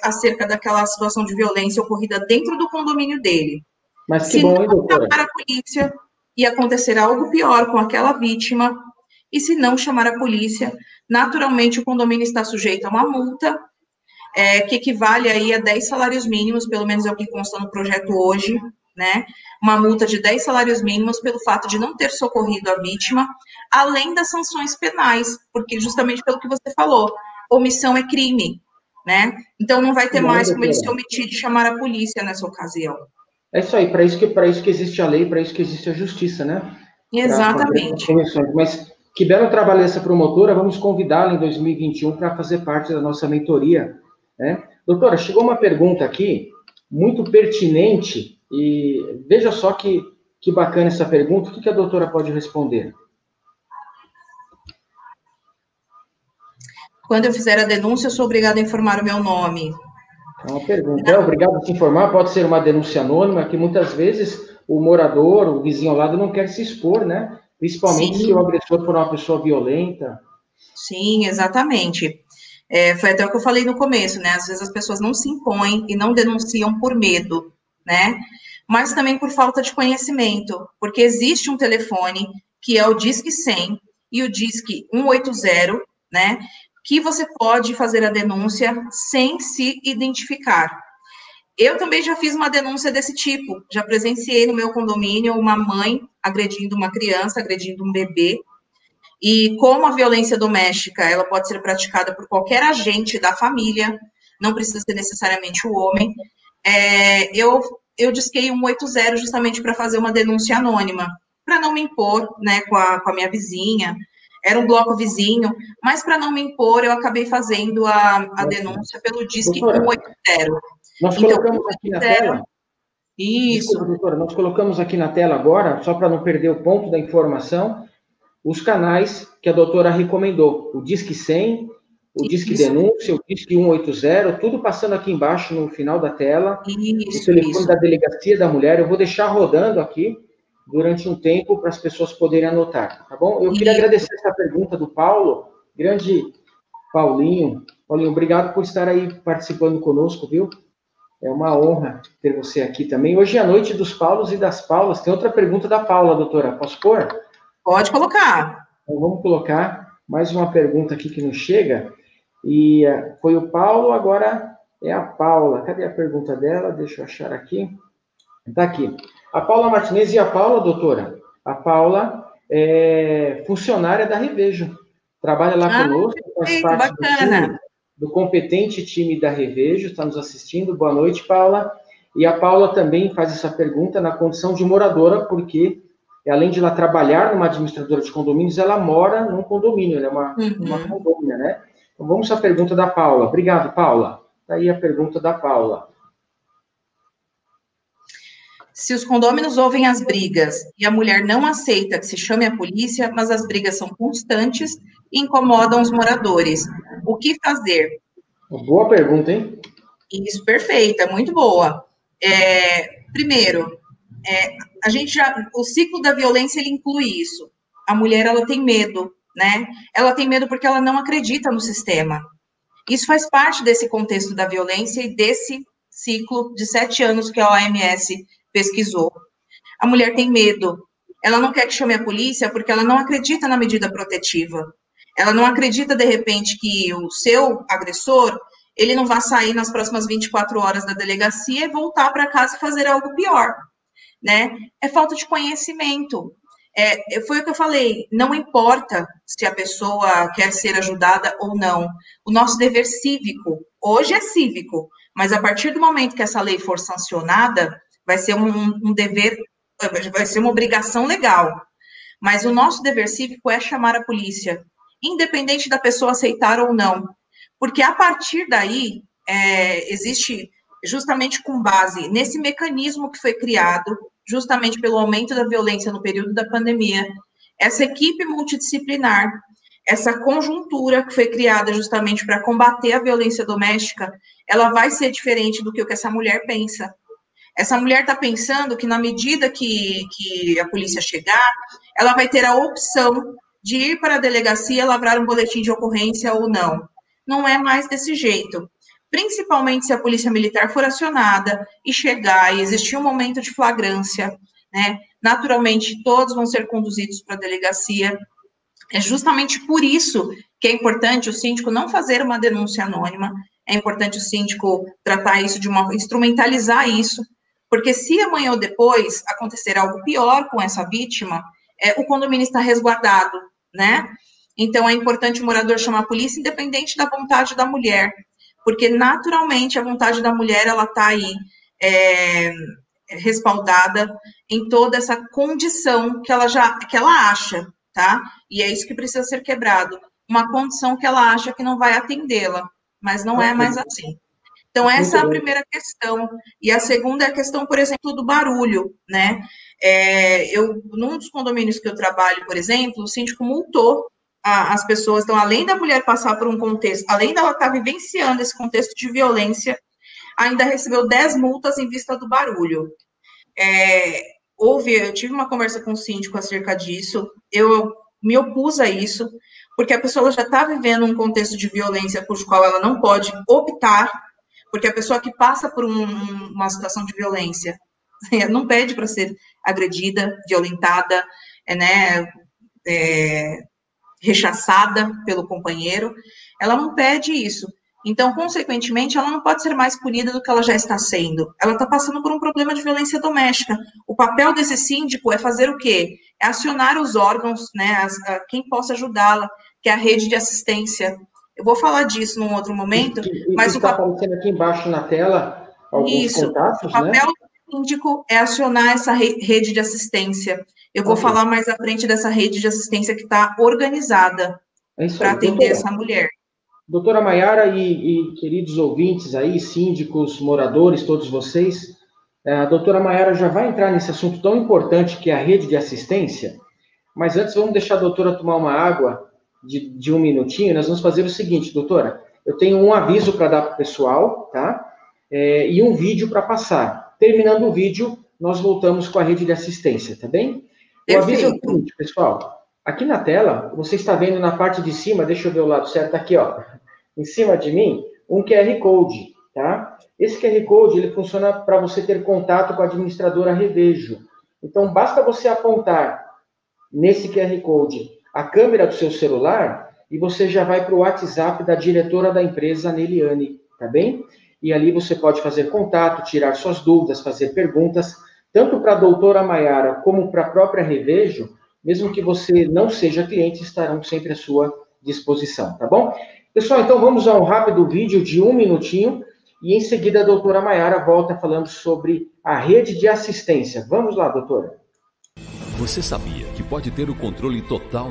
acerca daquela situação de violência ocorrida dentro do condomínio dele. Mas que bom, hein, doutora? Se não chamar a polícia, ia acontecer algo pior com aquela vítima, e se não chamar a polícia, naturalmente o condomínio está sujeito a uma multa, que equivale aí a 10 salários mínimos, pelo menos é o que consta no projeto hoje, né? Uma multa de 10 salários mínimos pelo fato de não ter socorrido a vítima, além das sanções penais, porque justamente pelo que você falou, omissão é crime, né? Então não vai ter mais como ele se omitir de chamar a polícia nessa ocasião. É isso aí, para isso que existe a lei, para isso que existe a justiça, né? Exatamente. Mas que belo trabalho essa promotora, vamos convidá-la em 2021 para fazer parte da nossa mentoria, né? Doutora, chegou uma pergunta aqui, muito pertinente, e veja só que bacana essa pergunta, o que a doutora pode responder? Quando eu fizer a denúncia, eu sou obrigada a informar o meu nome. É uma pergunta. É obrigado a se informar, pode ser uma denúncia anônima, que muitas vezes o morador, o vizinho ao lado, não quer se expor, né? Principalmente se o agressor for uma pessoa violenta. Sim, exatamente. Foi até o que eu falei no começo, né? Às vezes as pessoas não se impõem e não denunciam por medo, né? Mas também por falta de conhecimento, porque existe um telefone que é o Disque 100 e o Disque 180, né? Que você pode fazer a denúncia sem se identificar. Eu também já fiz uma denúncia desse tipo, já presenciei no meu condomínio uma mãe agredindo uma criança, agredindo um bebê, e como a violência doméstica, ela pode ser praticada por qualquer agente da família, não precisa ser necessariamente o homem, eu disquei 180 justamente para fazer uma denúncia anônima, para não me impor, né, com a minha vizinha. Era um bloco vizinho, mas para não me impor, eu acabei fazendo a denúncia pelo Disque 180. Nós colocamos aqui na tela. Isso. Desculpa, doutora, nós colocamos aqui na tela agora, só para não perder o ponto da informação, os canais que a doutora recomendou. O Disque 100, o Disque Denúncia, o Disque 180, tudo passando aqui embaixo no final da tela. O telefone da Delegacia da Mulher. Eu vou deixar rodando aqui durante um tempo para as pessoas poderem anotar, tá bom? Eu queria agradecer essa pergunta do Paulo, grande Paulinho. Paulinho, obrigado por estar aí participando conosco, viu? É uma honra ter você aqui também. Hoje é a noite dos Paulos e das Paulas. Tem outra pergunta da Paula, doutora. Posso pôr? Pode colocar. Então, vamos colocar mais uma pergunta aqui que nos chega. E foi o Paulo, agora é a Paula. Cadê a pergunta dela? Deixa eu achar aqui. Está aqui. A Paula Martinez e a Paula, doutora. A Paula é funcionária da Revejo. Trabalha lá conosco, faz parte do competente time da Revejo, está nos assistindo. Boa noite, Paula. E a Paula também faz essa pergunta na condição de moradora, porque, além de ela trabalhar numa administradora de condomínios, ela mora num condomínio, ela é uma condômina, né? Então, vamos à pergunta da Paula. Obrigado, Paula. Está aí a pergunta da Paula. Se os condôminos ouvem as brigas e a mulher não aceita que se chame a polícia, mas as brigas são constantes e incomodam os moradores, o que fazer? Boa pergunta, hein? Isso, perfeita, muito boa. Primeiro, o ciclo da violência, ele inclui isso. A mulher, ela tem medo, né? Ela tem medo porque ela não acredita no sistema. Isso faz parte desse contexto da violência e desse ciclo de 7 anos que a OMS pesquisou. A mulher tem medo. Ela não quer que chame a polícia porque ela não acredita na medida protetiva. Ela não acredita, de repente, que o seu agressor, ele não vai sair nas próximas 24 horas da delegacia e voltar para casa e fazer algo pior, né? É falta de conhecimento. Foi o que eu falei, não importa se a pessoa quer ser ajudada ou não. O nosso dever cívico, hoje é cívico, mas a partir do momento que essa lei for sancionada, vai ser um dever, vai ser uma obrigação legal. Mas o nosso dever cívico é chamar a polícia, independente da pessoa aceitar ou não. Porque a partir daí, existe, justamente com base nesse mecanismo que foi criado, justamente pelo aumento da violência no período da pandemia, essa equipe multidisciplinar, essa conjuntura que foi criada justamente para combater a violência doméstica, ela vai ser diferente do que o que essa mulher pensa. Essa mulher está pensando que na medida que a polícia chegar, ela vai ter a opção de ir para a delegacia, lavrar um boletim de ocorrência ou não. Não é mais desse jeito. Principalmente se a polícia militar for acionada e chegar e existir um momento de flagrância, né? Naturalmente, todos vão ser conduzidos para a delegacia. É justamente por isso que é importante o síndico não fazer uma denúncia anônima, é importante o síndico tratar isso instrumentalizar isso, porque se amanhã ou depois acontecer algo pior com essa vítima, o condomínio está resguardado, né? Então, é importante o morador chamar a polícia, independente da vontade da mulher, porque, naturalmente, a vontade da mulher, ela está aí respaldada em toda essa condição que ela acha, tá? E é isso que precisa ser quebrado. Uma condição que ela acha que não vai atendê-la, mas não é mais assim. Então, essa é a primeira questão. E a segunda é a questão, por exemplo, do barulho, né? Num dos condomínios que eu trabalho, por exemplo, o síndico multou as pessoas. Então, além da mulher passar por um contexto, além dela estar vivenciando esse contexto de violência, ainda recebeu 10 multas em vista do barulho. Eu tive uma conversa com o síndico acerca disso, eu me opus a isso, porque a pessoa já está vivendo um contexto de violência cujo qual ela não pode optar, porque a pessoa que passa por uma situação de violência não pede para ser agredida, violentada, né, rechaçada pelo companheiro, ela não pede isso. Então, consequentemente, ela não pode ser mais punida do que ela já está sendo. Ela está passando por um problema de violência doméstica. O papel desse síndico é fazer o quê? É acionar os órgãos, né, quem possa ajudá-la, que é a rede de assistência. Eu vou falar disso num outro momento, mas está aparecendo aqui embaixo na tela alguns contatos, o papel do síndico é acionar essa rede de assistência. Eu vou falar mais à frente dessa rede de assistência que está organizada para atender essa mulher. Doutora Maiara e queridos ouvintes aí, síndicos, moradores, todos vocês, a doutora Maiara já vai entrar nesse assunto tão importante que é a rede de assistência, mas antes vamos deixar a doutora tomar uma água de um minutinho. Nós vamos fazer o seguinte, doutora, eu tenho um aviso para dar para o pessoal, tá? E um vídeo para passar. Terminando o vídeo, nós voltamos com a rede de assistência, tá bem? O aviso é o seguinte, pessoal, aqui na tela, você está vendo na parte de cima, deixa eu ver o lado certo, tá aqui, ó, em cima de mim, um QR Code, tá? Esse QR Code, ele funciona para você ter contato com a administradora Revejo. Então, basta você apontar nesse QR Code a câmera do seu celular e você já vai para o WhatsApp da diretora da empresa, Neliane, tá bem? E ali você pode fazer contato, tirar suas dúvidas, fazer perguntas, tanto para a doutora Maiara como para a própria Revejo, mesmo que você não seja cliente, estarão sempre à sua disposição, tá bom? Pessoal, então vamos a um rápido vídeo de um minutinho e em seguida a doutora Maiara volta falando sobre a rede de assistência. Vamos lá, doutora. Você sabia que pode ter o controle total?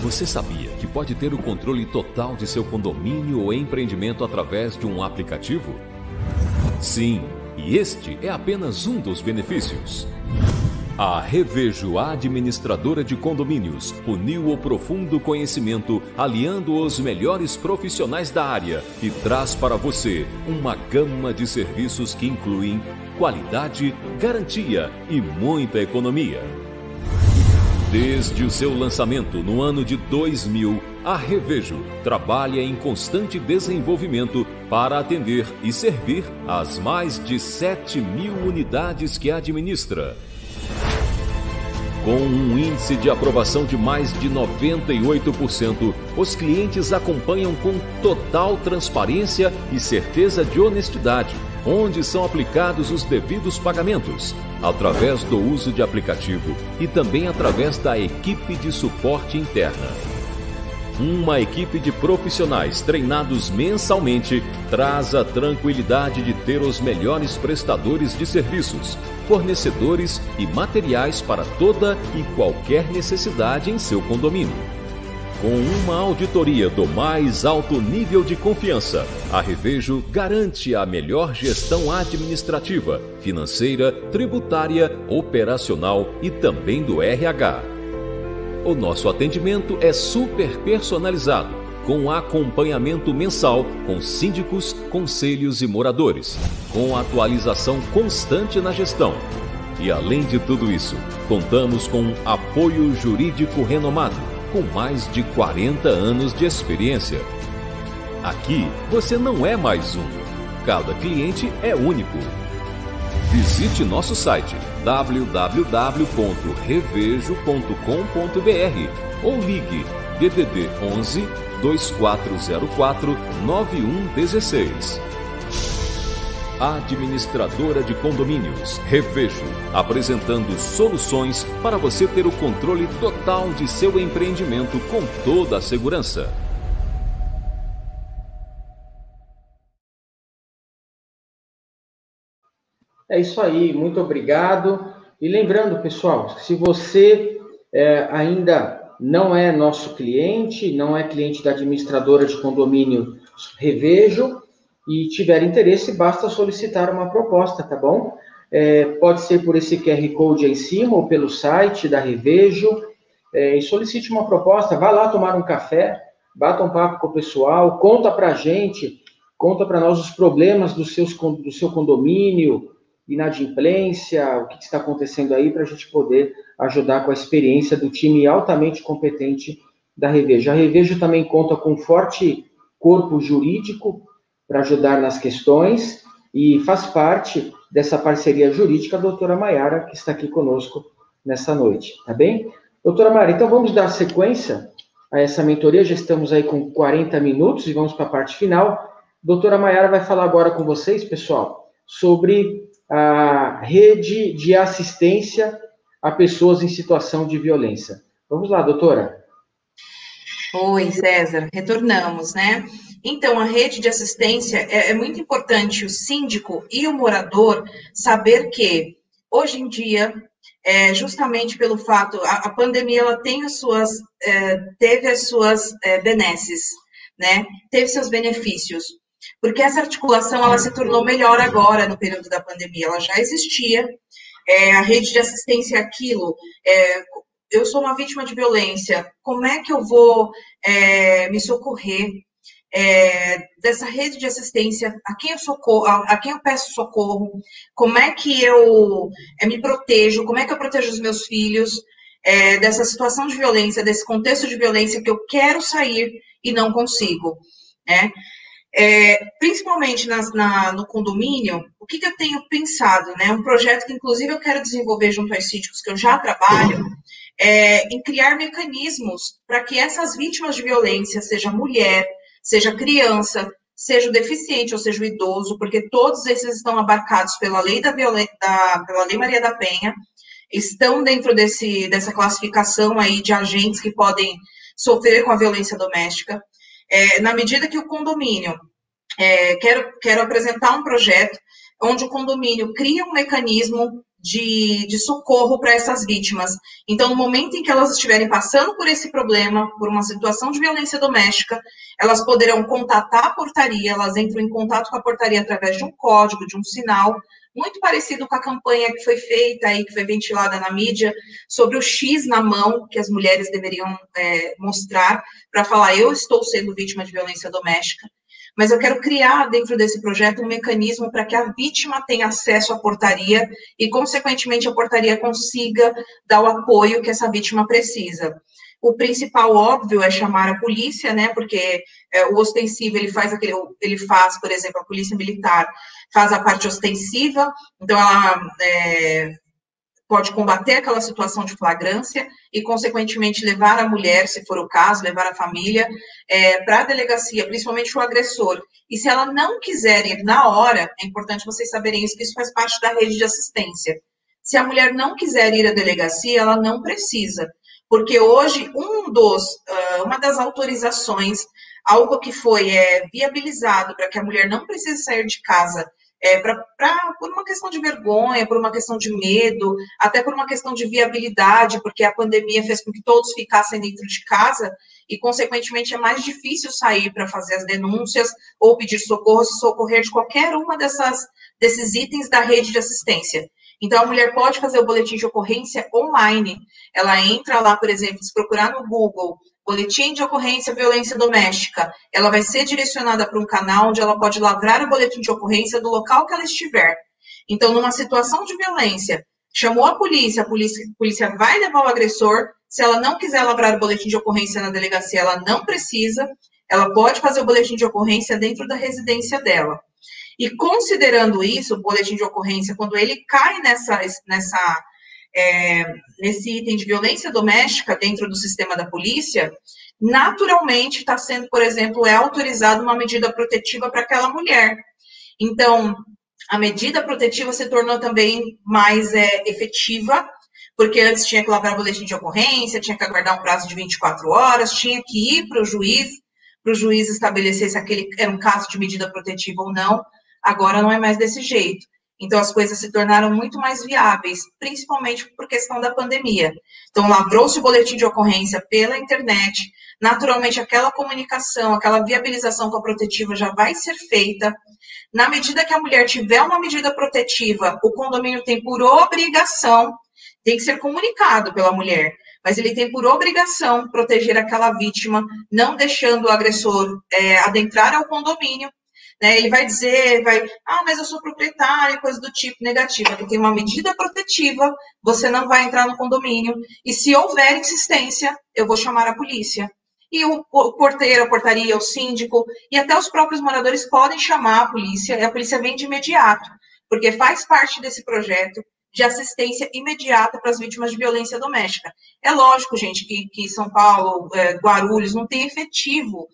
Você sabia que pode ter o controle total de seu condomínio ou empreendimento através de um aplicativo? Sim, e este é apenas um dos benefícios. A Revejo Administradora de Condomínios uniu o profundo conhecimento, aliando os melhores profissionais da área e traz para você uma gama de serviços que incluem qualidade, garantia e muita economia. Desde o seu lançamento no ano de 2000, a Revejo trabalha em constante desenvolvimento para atender e servir as mais de 7.000 unidades que administra. Com um índice de aprovação de mais de 98%, os clientes acompanham com total transparência e certeza de honestidade, onde são aplicados os devidos pagamentos, através do uso de aplicativo e também através da equipe de suporte interna. Uma equipe de profissionais treinados mensalmente traz a tranquilidade de ter os melhores prestadores de serviços, fornecedores e materiais para toda e qualquer necessidade em seu condomínio. Com uma auditoria do mais alto nível de confiança, a Revejo garante a melhor gestão administrativa, financeira, tributária, operacional e também do RH. O nosso atendimento é super personalizado, com acompanhamento mensal com síndicos, conselhos e moradores, com atualização constante na gestão. E além de tudo isso, contamos com apoio jurídico renomado, com mais de 40 anos de experiência. Aqui você não é mais um. Cada cliente é único. Visite nosso site www.revejo.com.br ou ligue DDD 11 2404 9116. Administradora de Condomínios, Revejo, apresentando soluções para você ter o controle total de seu empreendimento com toda a segurança. É isso aí, muito obrigado. E lembrando, pessoal, se você ainda não é nosso cliente, não é cliente da administradora de condomínio Revejo e tiver interesse, basta solicitar uma proposta, tá bom? Pode ser por esse QR Code aí em cima ou pelo site da Revejo e solicite uma proposta. Vá lá tomar um café, bata um papo com o pessoal, conta pra gente, conta para nós os problemas do seu condomínio, inadimplência, o que está acontecendo aí, para a gente poder ajudar com a experiência do time altamente competente da Revejo. A Revejo também conta com um forte corpo jurídico para ajudar nas questões e faz parte dessa parceria jurídica a doutora Maiara, que está aqui conosco nessa noite, tá bem? Doutora Maiara, então vamos dar sequência a essa mentoria, já estamos aí com 40 minutos e vamos para a parte final. Doutora Maiara vai falar agora com vocês, pessoal, sobre a rede de assistência a pessoas em situação de violência. Vamos lá, doutora. Oi, César, retornamos, né? Então, a rede de assistência, é muito importante o síndico e o morador saber que, hoje em dia, justamente pelo fato, a pandemia ela tem teve as suas benesses, né? Teve seus benefícios. Porque essa articulação, ela se tornou melhor agora, no período da pandemia. Ela já existia, a rede de assistência é aquilo. Eu sou uma vítima de violência, como é que eu vou me socorrer dessa rede de assistência? A quem eu peço socorro? Como é que eu me protejo? Como é que eu protejo os meus filhos dessa situação de violência, desse contexto de violência que eu quero sair e não consigo, né? Principalmente no condomínio, o que eu tenho pensado, né? Um projeto que, inclusive, eu quero desenvolver junto aos síndicos que eu já trabalho, em criar mecanismos para que essas vítimas de violência, seja mulher, seja criança, seja o deficiente ou seja o idoso, porque todos esses estão abarcados pela lei pela Lei Maria da Penha, estão dentro dessa classificação aí de agentes que podem sofrer com a violência doméstica. Na medida que o condomínio, quero apresentar um projeto onde o condomínio cria um mecanismo de socorro para essas vítimas. Então, no momento em que elas estiverem passando por esse problema, por uma situação de violência doméstica, elas poderão contatar a portaria, elas entram em contato com a portaria através de um código, de um sinal, muito parecido com a campanha que foi feita aí, que foi ventilada na mídia, sobre o X na mão que as mulheres deveriam mostrar para falar, eu estou sendo vítima de violência doméstica. Mas eu quero criar dentro desse projeto um mecanismo para que a vítima tenha acesso à portaria e, consequentemente, a portaria consiga dar o apoio que essa vítima precisa. O principal, óbvio, é chamar a polícia, né, porque o ostensivo, ele faz, por exemplo, a polícia militar faz a parte ostensiva, então ela pode combater aquela situação de flagrância e, consequentemente, levar a mulher, se for o caso, levar a família para a delegacia, principalmente o agressor. E se ela não quiser ir na hora, é importante vocês saberem isso, que isso faz parte da rede de assistência. Se a mulher não quiser ir à delegacia, ela não precisa, porque hoje uma das autorizações, algo que foi viabilizado para que a mulher não precise sair de casa, por uma questão de vergonha, por uma questão de medo, até por uma questão de viabilidade, porque a pandemia fez com que todos ficassem dentro de casa e, consequentemente, é mais difícil sair para fazer as denúncias ou pedir socorro, se socorrer de qualquer uma desses itens da rede de assistência. Então, a mulher pode fazer o boletim de ocorrência online. Ela entra lá, por exemplo, se procurar no Google, boletim de ocorrência violência doméstica, ela vai ser direcionada para um canal onde ela pode lavrar o boletim de ocorrência do local que ela estiver. Então, numa situação de violência, chamou a polícia vai levar o agressor, se ela não quiser lavrar o boletim de ocorrência na delegacia, ela não precisa, ela pode fazer o boletim de ocorrência dentro da residência dela. E considerando isso, o boletim de ocorrência, quando ele cai nesse item de violência doméstica dentro do sistema da polícia, naturalmente está sendo, por exemplo, autorizada uma medida protetiva para aquela mulher. Então, a medida protetiva se tornou também mais efetiva, porque antes tinha que lavrar o boletim de ocorrência, tinha que aguardar um prazo de 24 horas, tinha que ir para o juiz estabelecer se aquele era um caso de medida protetiva ou não. Agora não é mais desse jeito. Então, as coisas se tornaram muito mais viáveis, principalmente por questão da pandemia. Então, lavrou-se o boletim de ocorrência pela internet, naturalmente aquela comunicação, aquela viabilização com a protetiva já vai ser feita. Na medida que a mulher tiver uma medida protetiva, o condomínio tem por obrigação, tem que ser comunicado pela mulher, mas ele tem por obrigação proteger aquela vítima, não deixando o agressor adentrar ao condomínio. Ele vai dizer, mas eu sou proprietária, coisa do tipo, negativa. Ele tem uma medida protetiva, você não vai entrar no condomínio, e se houver insistência, eu vou chamar a polícia. E o porteiro, a portaria, o síndico, e até os próprios moradores podem chamar a polícia, e a polícia vem de imediato, porque faz parte desse projeto de assistência imediata para as vítimas de violência doméstica. É lógico, gente, que São Paulo, Guarulhos, não tem efetivo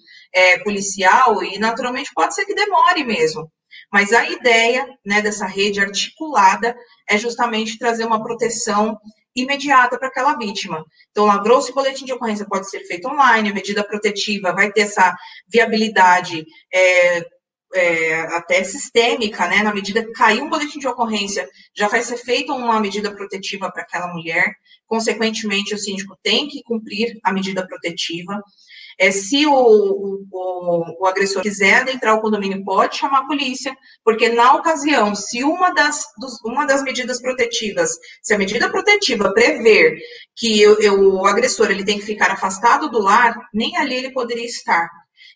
policial e, naturalmente, pode ser que demore mesmo. Mas a ideia, dessa rede articulada é justamente trazer uma proteção imediata para aquela vítima. Então, lavrou-se o boletim de ocorrência, pode ser feito online, a medida protetiva vai ter essa viabilidade até sistêmica, na medida que cair um boletim de ocorrência, já vai ser feita uma medida protetiva para aquela mulher, consequentemente, o síndico tem que cumprir a medida protetiva. Se o agressor quiser adentrar o condomínio, pode chamar a polícia, porque na ocasião, se uma das medidas protetivas, se a medida protetiva prever que o agressor ele tem que ficar afastado do lar, nem ali ele poderia estar.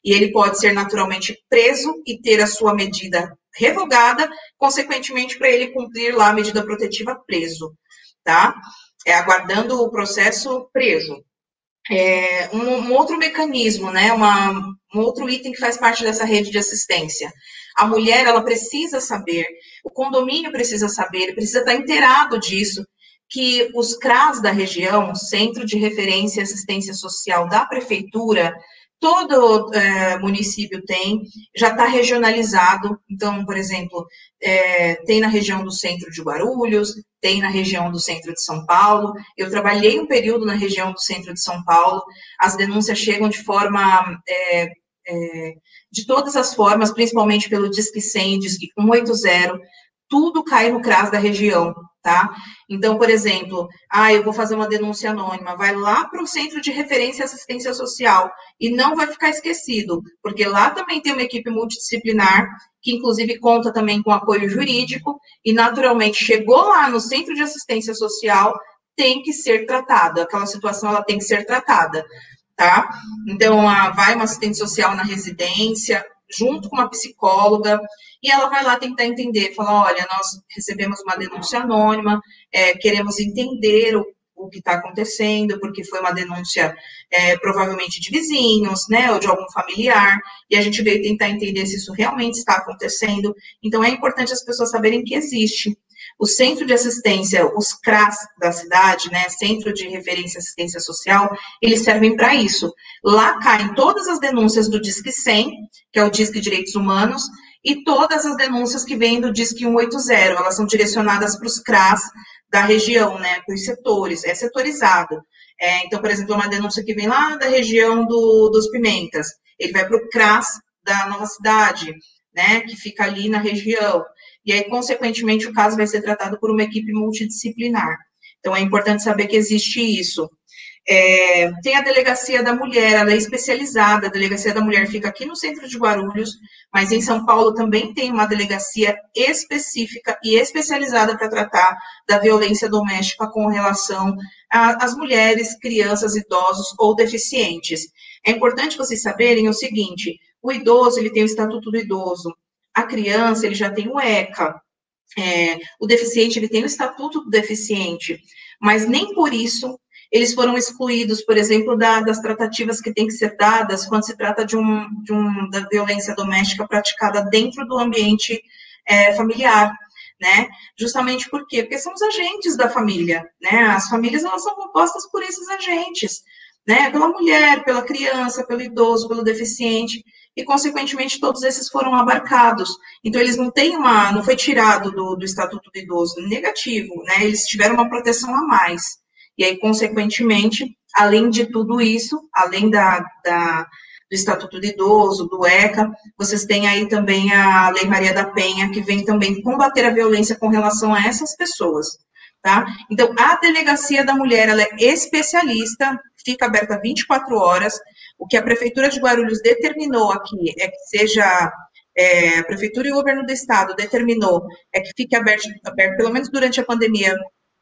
E ele pode ser naturalmente preso e ter a sua medida revogada, consequentemente, para ele cumprir lá a medida protetiva preso, tá? Aguardando o processo preso. Um outro mecanismo, um outro item que faz parte dessa rede de assistência. A mulher, ela precisa saber, o condomínio precisa saber, precisa estar inteirado disso, que os CRAS da região, Centro de Referência e Assistência Social da Prefeitura, todo município tem, já está regionalizado. Então, por exemplo, tem na região do centro de Guarulhos, tem na região do centro de São Paulo. Eu trabalhei um período na região do centro de São Paulo. As denúncias chegam de forma, de todas as formas, principalmente pelo Disque 100, Disque 180, tudo cai no CRAS da região. tá? Então, por exemplo, eu vou fazer uma denúncia anônima, vai lá para o Centro de Referência e Assistência Social e não vai ficar esquecido, porque lá também tem uma equipe multidisciplinar, que inclusive conta também com apoio jurídico, e naturalmente chegou lá no Centro de Assistência Social, tem que ser tratado, aquela situação ela tem que ser tratada, tá? Então, vai uma assistente social na residência, junto com uma psicóloga, e ela vai lá tentar entender, falar, olha, nós recebemos uma denúncia anônima, queremos entender o que está acontecendo, porque foi uma denúncia provavelmente de vizinhos, né, ou de algum familiar, e a gente veio tentar entender se isso realmente está acontecendo. Então, é importante as pessoas saberem que existe o Centro de Assistência, os CRAS da cidade, né, Centro de Referência e Assistência Social, eles servem para isso. Lá caem todas as denúncias do Disque 100, que é o Disque Direitos Humanos, e todas as denúncias que vêm do Disque 180, elas são direcionadas para os CRAS da região, né, para os setores, é setorizado. Então, por exemplo, uma denúncia que vem lá da região dos Pimentas, ele vai para o CRAS da Nova Cidade, né, que fica ali na região. E aí, consequentemente, o caso vai ser tratado por uma equipe multidisciplinar. Então, é importante saber que existe isso. Tem a Delegacia da Mulher, ela é especializada, a Delegacia da Mulher fica aqui no centro de Guarulhos, mas em São Paulo também tem uma delegacia específica e especializada para tratar da violência doméstica com relação às mulheres, crianças, idosos ou deficientes. É importante vocês saberem o seguinte, o idoso, ele tem o Estatuto do Idoso, a criança, ele já tem o ECA, o deficiente, ele tem o Estatuto do Deficiente, mas nem por isso eles foram excluídos, por exemplo, das tratativas que têm que ser dadas quando se trata da violência doméstica praticada dentro do ambiente familiar, né? Justamente por quê? Porque são os agentes da família, né? As famílias, elas são compostas por esses agentes, né? Pela mulher, pela criança, pelo idoso, pelo deficiente, e, consequentemente, todos esses foram abarcados. Então, eles não têm não foi tirado do Estatuto do Idoso, negativo, né? Eles tiveram uma proteção a mais. E aí, consequentemente, além de tudo isso, além do Estatuto do Idoso, do ECA, vocês têm aí também a Lei Maria da Penha, que vem também combater a violência com relação a essas pessoas, tá? Então, a Delegacia da Mulher, ela é especialista, fica aberta 24 horas, o que a Prefeitura de Guarulhos determinou aqui é que seja, a Prefeitura e o Governo do Estado determinou, é que fique aberto pelo menos durante a pandemia,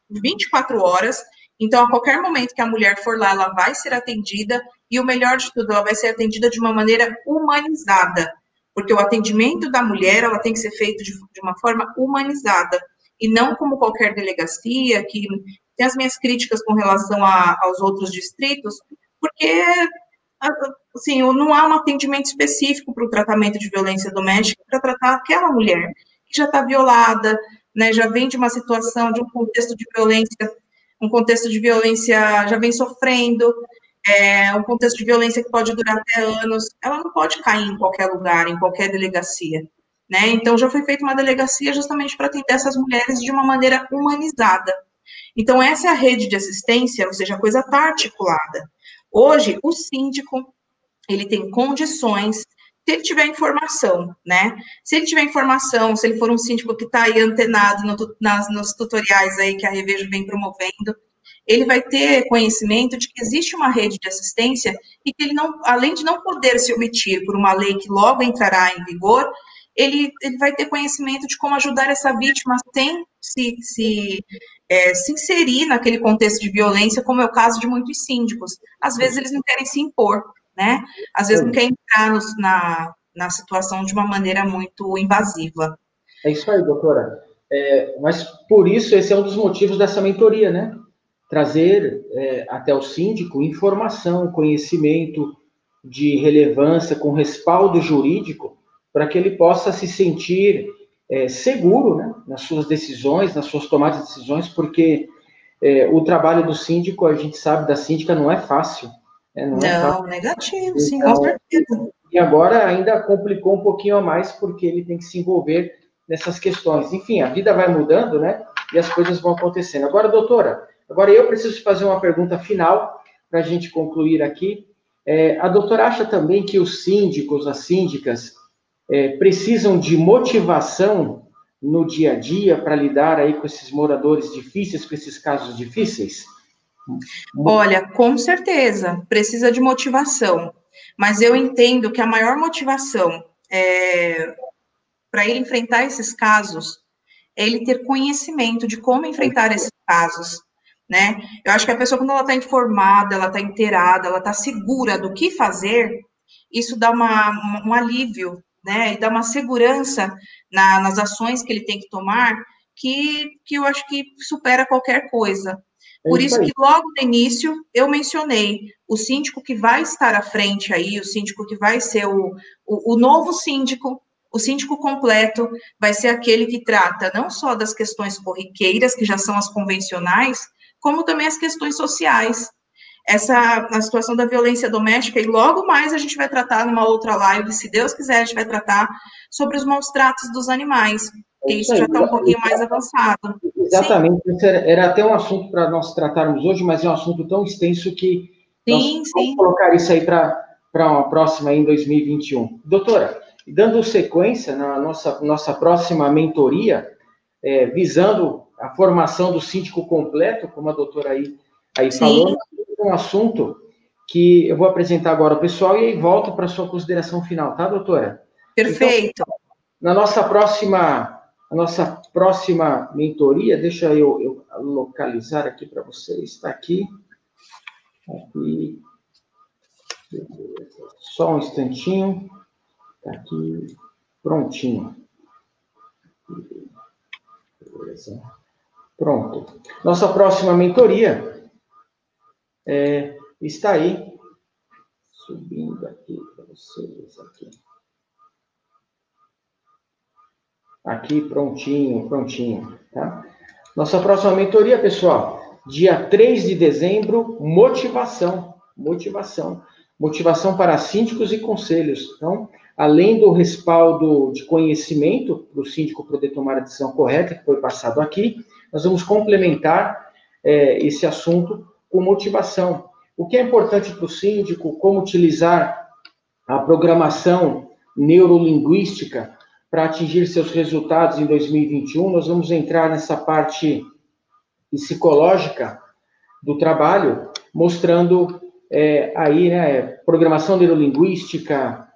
24 horas, então, a qualquer momento que a mulher for lá, ela vai ser atendida, e o melhor de tudo, ela vai ser atendida de uma maneira humanizada, porque o atendimento da mulher, ela tem que ser feito de uma forma humanizada, e não como qualquer delegacia, que tem as minhas críticas com relação aos outros distritos, porque, assim, não há um atendimento específico para o tratamento de violência doméstica, para tratar aquela mulher que já está violada, né, já vem de uma situação, de um contexto de violência, já vem sofrendo, um contexto de violência que pode durar até anos, ela não pode cair em qualquer lugar, em qualquer delegacia, né? Então, já foi feita uma delegacia justamente para atender essas mulheres de uma maneira humanizada. Então, essa é a rede de assistência, ou seja, a coisa está articulada. Hoje, o síndico, ele tem condições, se ele tiver informação, né? Se ele tiver informação, se ele for um síndico que está aí antenado nos tutoriais aí que a Revejo vem promovendo, ele vai ter conhecimento de que existe uma rede de assistência e que ele não, além de não poder se omitir por uma lei que logo entrará em vigor, ele vai ter conhecimento de como ajudar essa vítima sem se inserir naquele contexto de violência, como é o caso de muitos síndicos. Às vezes eles não querem se impor, né? Às vezes não quer entrar na situação de uma maneira muito invasiva. É isso aí, doutora. Mas por isso, esse é um dos motivos dessa mentoria, né? Trazer até o síndico informação, conhecimento de relevância, com respaldo jurídico, para que ele possa se sentir seguro, né? Nas suas decisões, nas suas tomadas de decisões, porque o trabalho do síndico, a gente sabe, da síndica, não é fácil. Não, negativo, sim, com certeza. E agora ainda complicou um pouquinho a mais, porque ele tem que se envolver nessas questões. Enfim, a vida vai mudando, né? E as coisas vão acontecendo. Agora, doutora, eu preciso fazer uma pergunta final para a gente concluir aqui. A doutora acha também que os síndicos, as síndicas, precisam de motivação no dia a dia para lidar aí com esses moradores difíceis, com esses casos difíceis? Olha, com certeza, precisa de motivação, mas eu entendo que a maior motivação para ele enfrentar esses casos é ele ter conhecimento de como enfrentar esses casos, né? Eu acho que a pessoa, quando ela está informada, ela está inteirada, ela está segura do que fazer, isso dá um alívio, né? E dá uma segurança nas ações que ele tem que tomar, que eu acho que supera qualquer coisa. Por isso que logo no início eu mencionei o síndico que vai estar à frente aí, o síndico que vai ser o novo síndico, o síndico completo, vai ser aquele que trata não só das questões corriqueiras, que já são as convencionais, como também as questões sociais. A situação da violência doméstica, e logo mais a gente vai tratar numa outra live, se Deus quiser, a gente vai tratar sobre os maus tratos dos animais, que isso já está um pouquinho mais avançado. Exatamente, esse era até um assunto para nós tratarmos hoje, mas é um assunto tão extenso que nós vamos colocar isso aí para uma próxima aí em 2021. Doutora, dando sequência na nossa próxima mentoria, visando a formação do síndico completo, como a doutora aí falou, um assunto que eu vou apresentar agora ao pessoal e aí volto para a sua consideração final, tá, doutora? Perfeito. Então, na nossa próxima mentoria, deixa eu localizar aqui para vocês, está aqui. Só um instantinho, está aqui, prontinho. Beleza. Pronto. Nossa próxima mentoria está aí, subindo aqui para vocês, aqui, prontinho, tá? Nossa próxima mentoria, pessoal, dia 3 de dezembro, motivação para síndicos e conselhos. Então, além do respaldo de conhecimento para o síndico poder tomar a decisão correta, que foi passado aqui, nós vamos complementar esse assunto com motivação. O que é importante para o síndico, como utilizar a programação neurolinguística para atingir seus resultados em 2021, nós vamos entrar nessa parte psicológica do trabalho, mostrando programação neurolinguística,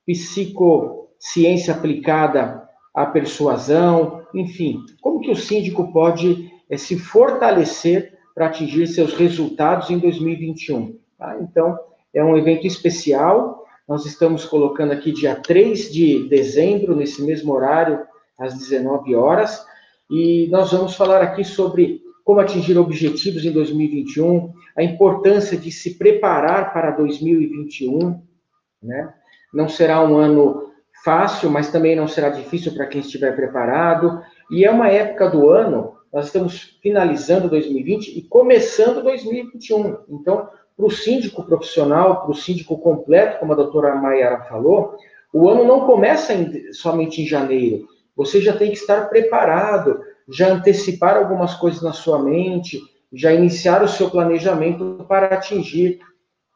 psicociência aplicada à persuasão, enfim, como que o síndico pode se fortalecer para atingir seus resultados em 2021. Tá? Então, é um evento especial, nós estamos colocando aqui dia 3 de dezembro, nesse mesmo horário, às 19 horas, e nós vamos falar aqui sobre como atingir objetivos em 2021, a importância de se preparar para 2021, né? Não será um ano fácil, mas também não será difícil para quem estiver preparado, e é uma época do ano, nós estamos finalizando 2020 e começando 2021, então, para o síndico profissional, para o síndico completo, como a doutora Maiara falou, o ano não começa somente em janeiro. Você já tem que estar preparado, já antecipar algumas coisas na sua mente, já iniciar o seu planejamento para atingir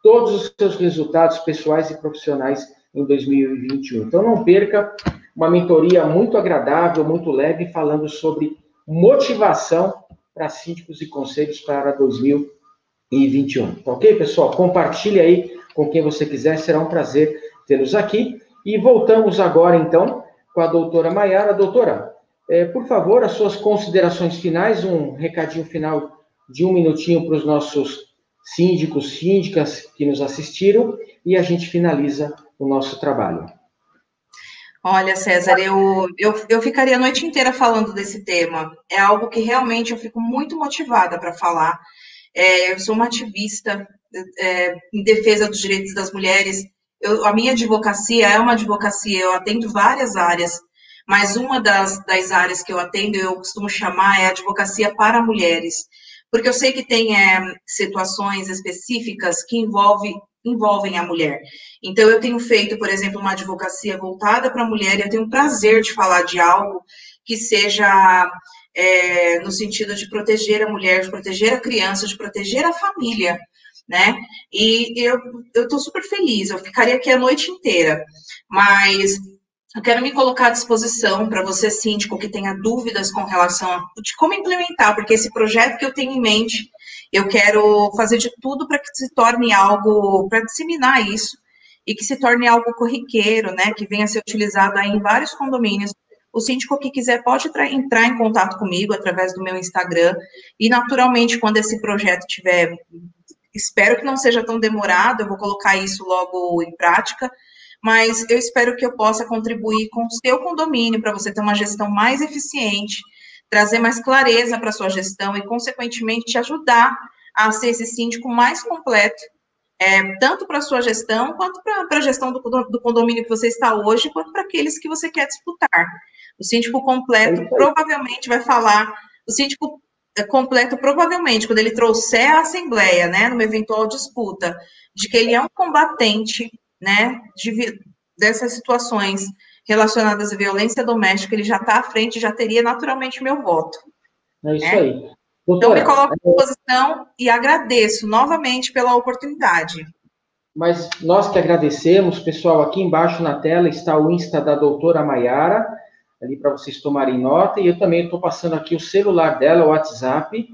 todos os seus resultados pessoais e profissionais em 2021. Então, não perca uma mentoria muito agradável, muito leve, falando sobre motivação para síndicos e conselhos para 2021. Tá ok, pessoal? Compartilhe aí com quem você quiser, será um prazer tê-los aqui. E voltamos agora, então, com a doutora Maiara. Doutora, por favor, as suas considerações finais, um recadinho final de 1 minutinho para os nossos síndicos, síndicas que nos assistiram, e a gente finaliza o nosso trabalho. Olha, César, eu ficaria a noite inteira falando desse tema. É algo que realmente eu fico muito motivada para falar. Eu sou uma ativista em defesa dos direitos das mulheres. A minha advocacia é uma advocacia, eu atendo várias áreas, mas uma das áreas que eu atendo, eu costumo chamar, é a advocacia para mulheres, porque eu sei que tem situações específicas que envolvem a mulher. Então, eu tenho feito, por exemplo, uma advocacia voltada para a mulher, e eu tenho o prazer de falar de algo que seja no sentido de proteger a mulher, de proteger a criança, de proteger a família, né? E eu estou super feliz, eu ficaria aqui a noite inteira, mas Eu quero me colocar à disposição para você, síndico, que tenha dúvidas com relação a de como implementar, porque esse projeto que eu tenho em mente, eu quero fazer de tudo para que se torne algo, para disseminar isso, e que se torne algo corriqueiro, né, que venha a ser utilizado aí em vários condomínios. O síndico que quiser pode entrar em contato comigo através do meu Instagram, e naturalmente, quando esse projeto tiver, espero que não seja tão demorado, eu vou colocar isso logo em prática, mas eu espero que eu possa contribuir com o seu condomínio para você ter uma gestão mais eficiente, trazer mais clareza para a sua gestão e, consequentemente, te ajudar a ser esse síndico mais completo, tanto para a sua gestão, quanto para a gestão do condomínio que você está hoje, quanto para aqueles que você quer disputar. O síndico completo provavelmente vai falar, o síndico completo provavelmente, quando ele trouxer a assembleia, né, numa eventual disputa, de que ele é um combatente, né, dessas situações relacionadas à violência doméstica, ele já está à frente, já teria naturalmente meu voto. É isso aí. Doutora, então, me coloco à disposição e agradeço novamente pela oportunidade. Mas nós que agradecemos, pessoal, aqui embaixo na tela está o Insta da doutora Maiara, ali para vocês tomarem nota, e eu também estou passando aqui o celular dela, o WhatsApp,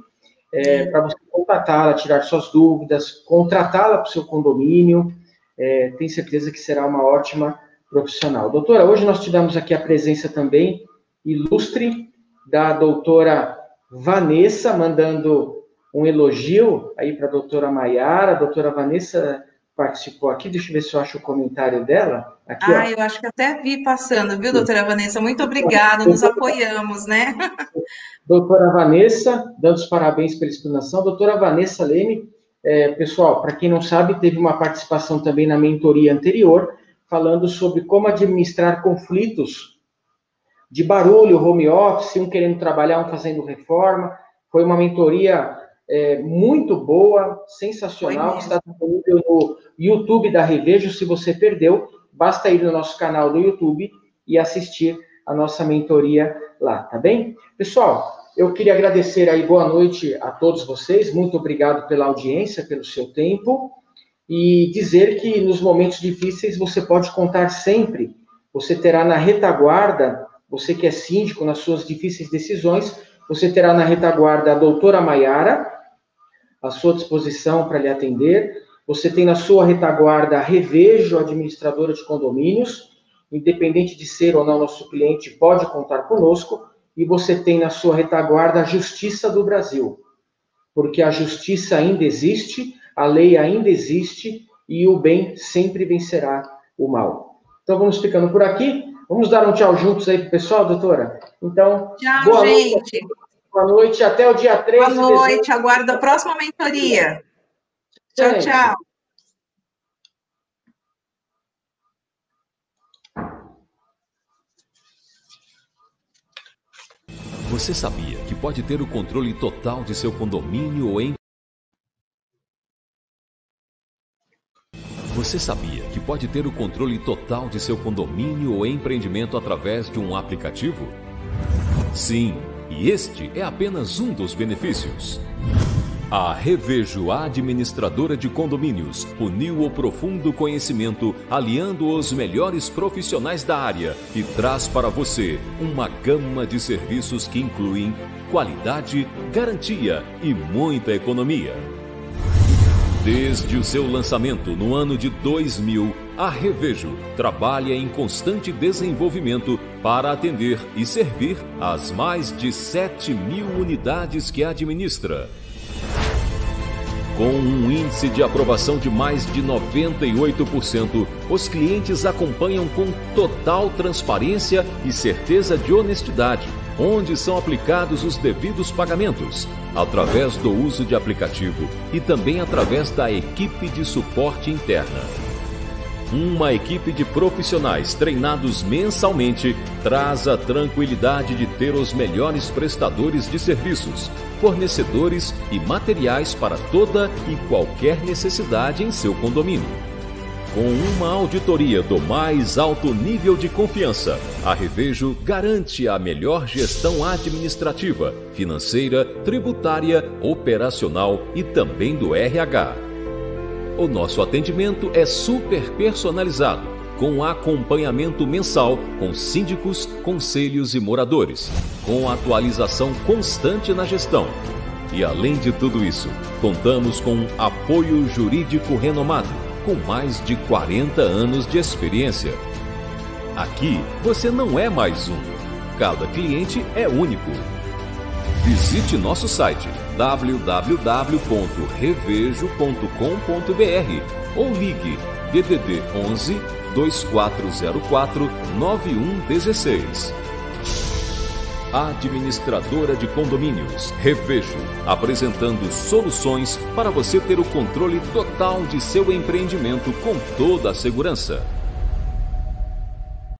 para você contatá-la, tirar suas dúvidas, contratá-la para o seu condomínio. Tenho certeza que será uma ótima profissional. Doutora, hoje nós tivemos aqui a presença também ilustre da doutora Vanessa, mandando um elogio aí para a doutora Maiara. A doutora Vanessa participou aqui, deixa eu ver se eu acho o comentário dela. Aqui, ó. Eu acho que até vi passando, viu, doutora Vanessa? Muito obrigada, nos apoiamos, né? Doutora Vanessa, dando os parabéns pela explanação. Doutora Vanessa Leme, pessoal, para quem não sabe, teve uma participação também na mentoria anterior, falando sobre como administrar conflitos de barulho, home office, um querendo trabalhar, um fazendo reforma. Foi uma mentoria muito boa, sensacional, que está disponível no YouTube da Revejo. Se você perdeu, basta ir no nosso canal do YouTube e assistir a nossa mentoria lá, tá bem? Pessoal, eu queria agradecer aí, boa noite a todos vocês, muito obrigado pela audiência, pelo seu tempo, e dizer que nos momentos difíceis você pode contar sempre, você terá na retaguarda, você que é síndico nas suas difíceis decisões, você terá na retaguarda a doutora Maiara, à sua disposição para lhe atender, você tem na sua retaguarda a Revejo, administradora de condomínios, independente de ser ou não nosso cliente, pode contar conosco, e você tem na sua retaguarda a Justiça do Brasil, porque a justiça ainda existe, a lei ainda existe, e o bem sempre vencerá o mal. Então, vamos ficando por aqui. Vamos dar um tchau juntos aí pro pessoal, doutora? Então, tchau, boa gente. Noite, boa noite, até o dia 3. Boa noite, aguardo a próxima mentoria. Tchau, tchau. Você sabia que pode ter o controle total de seu condomínio ou Você sabia que pode ter o controle total de seu condomínio ou empreendimento através de um aplicativo? Sim, e este é apenas um dos benefícios. A Revejo, administradora de condomínios, uniu o profundo conhecimento, aliando os melhores profissionais da área e traz para você uma gama de serviços que incluem qualidade, garantia e muita economia. Desde o seu lançamento no ano de 2000, a Revejo trabalha em constante desenvolvimento para atender e servir as mais de 7.000 unidades que administra. Com um índice de aprovação de mais de 98%, os clientes acompanham com total transparência e certeza de honestidade, onde são aplicados os devidos pagamentos, através do uso de aplicativo e também através da equipe de suporte interna. Uma equipe de profissionais treinados mensalmente traz a tranquilidade de ter os melhores prestadores de serviços, fornecedores e materiais para toda e qualquer necessidade em seu condomínio. Com uma auditoria do mais alto nível de confiança, a Revejo garante a melhor gestão administrativa, financeira, tributária, operacional e também do RH. O nosso atendimento é super personalizado, com acompanhamento mensal com síndicos, conselhos e moradores, com atualização constante na gestão. E além de tudo isso, contamos com apoio jurídico renomado, com mais de 40 anos de experiência. Aqui você não é mais um. Cada cliente é único. Visite nosso site www.revejo.com.br ou ligue DDD 11 2404 9116. Administradora de Condomínios Revejo, apresentando soluções para você ter o controle total de seu empreendimento com toda a segurança.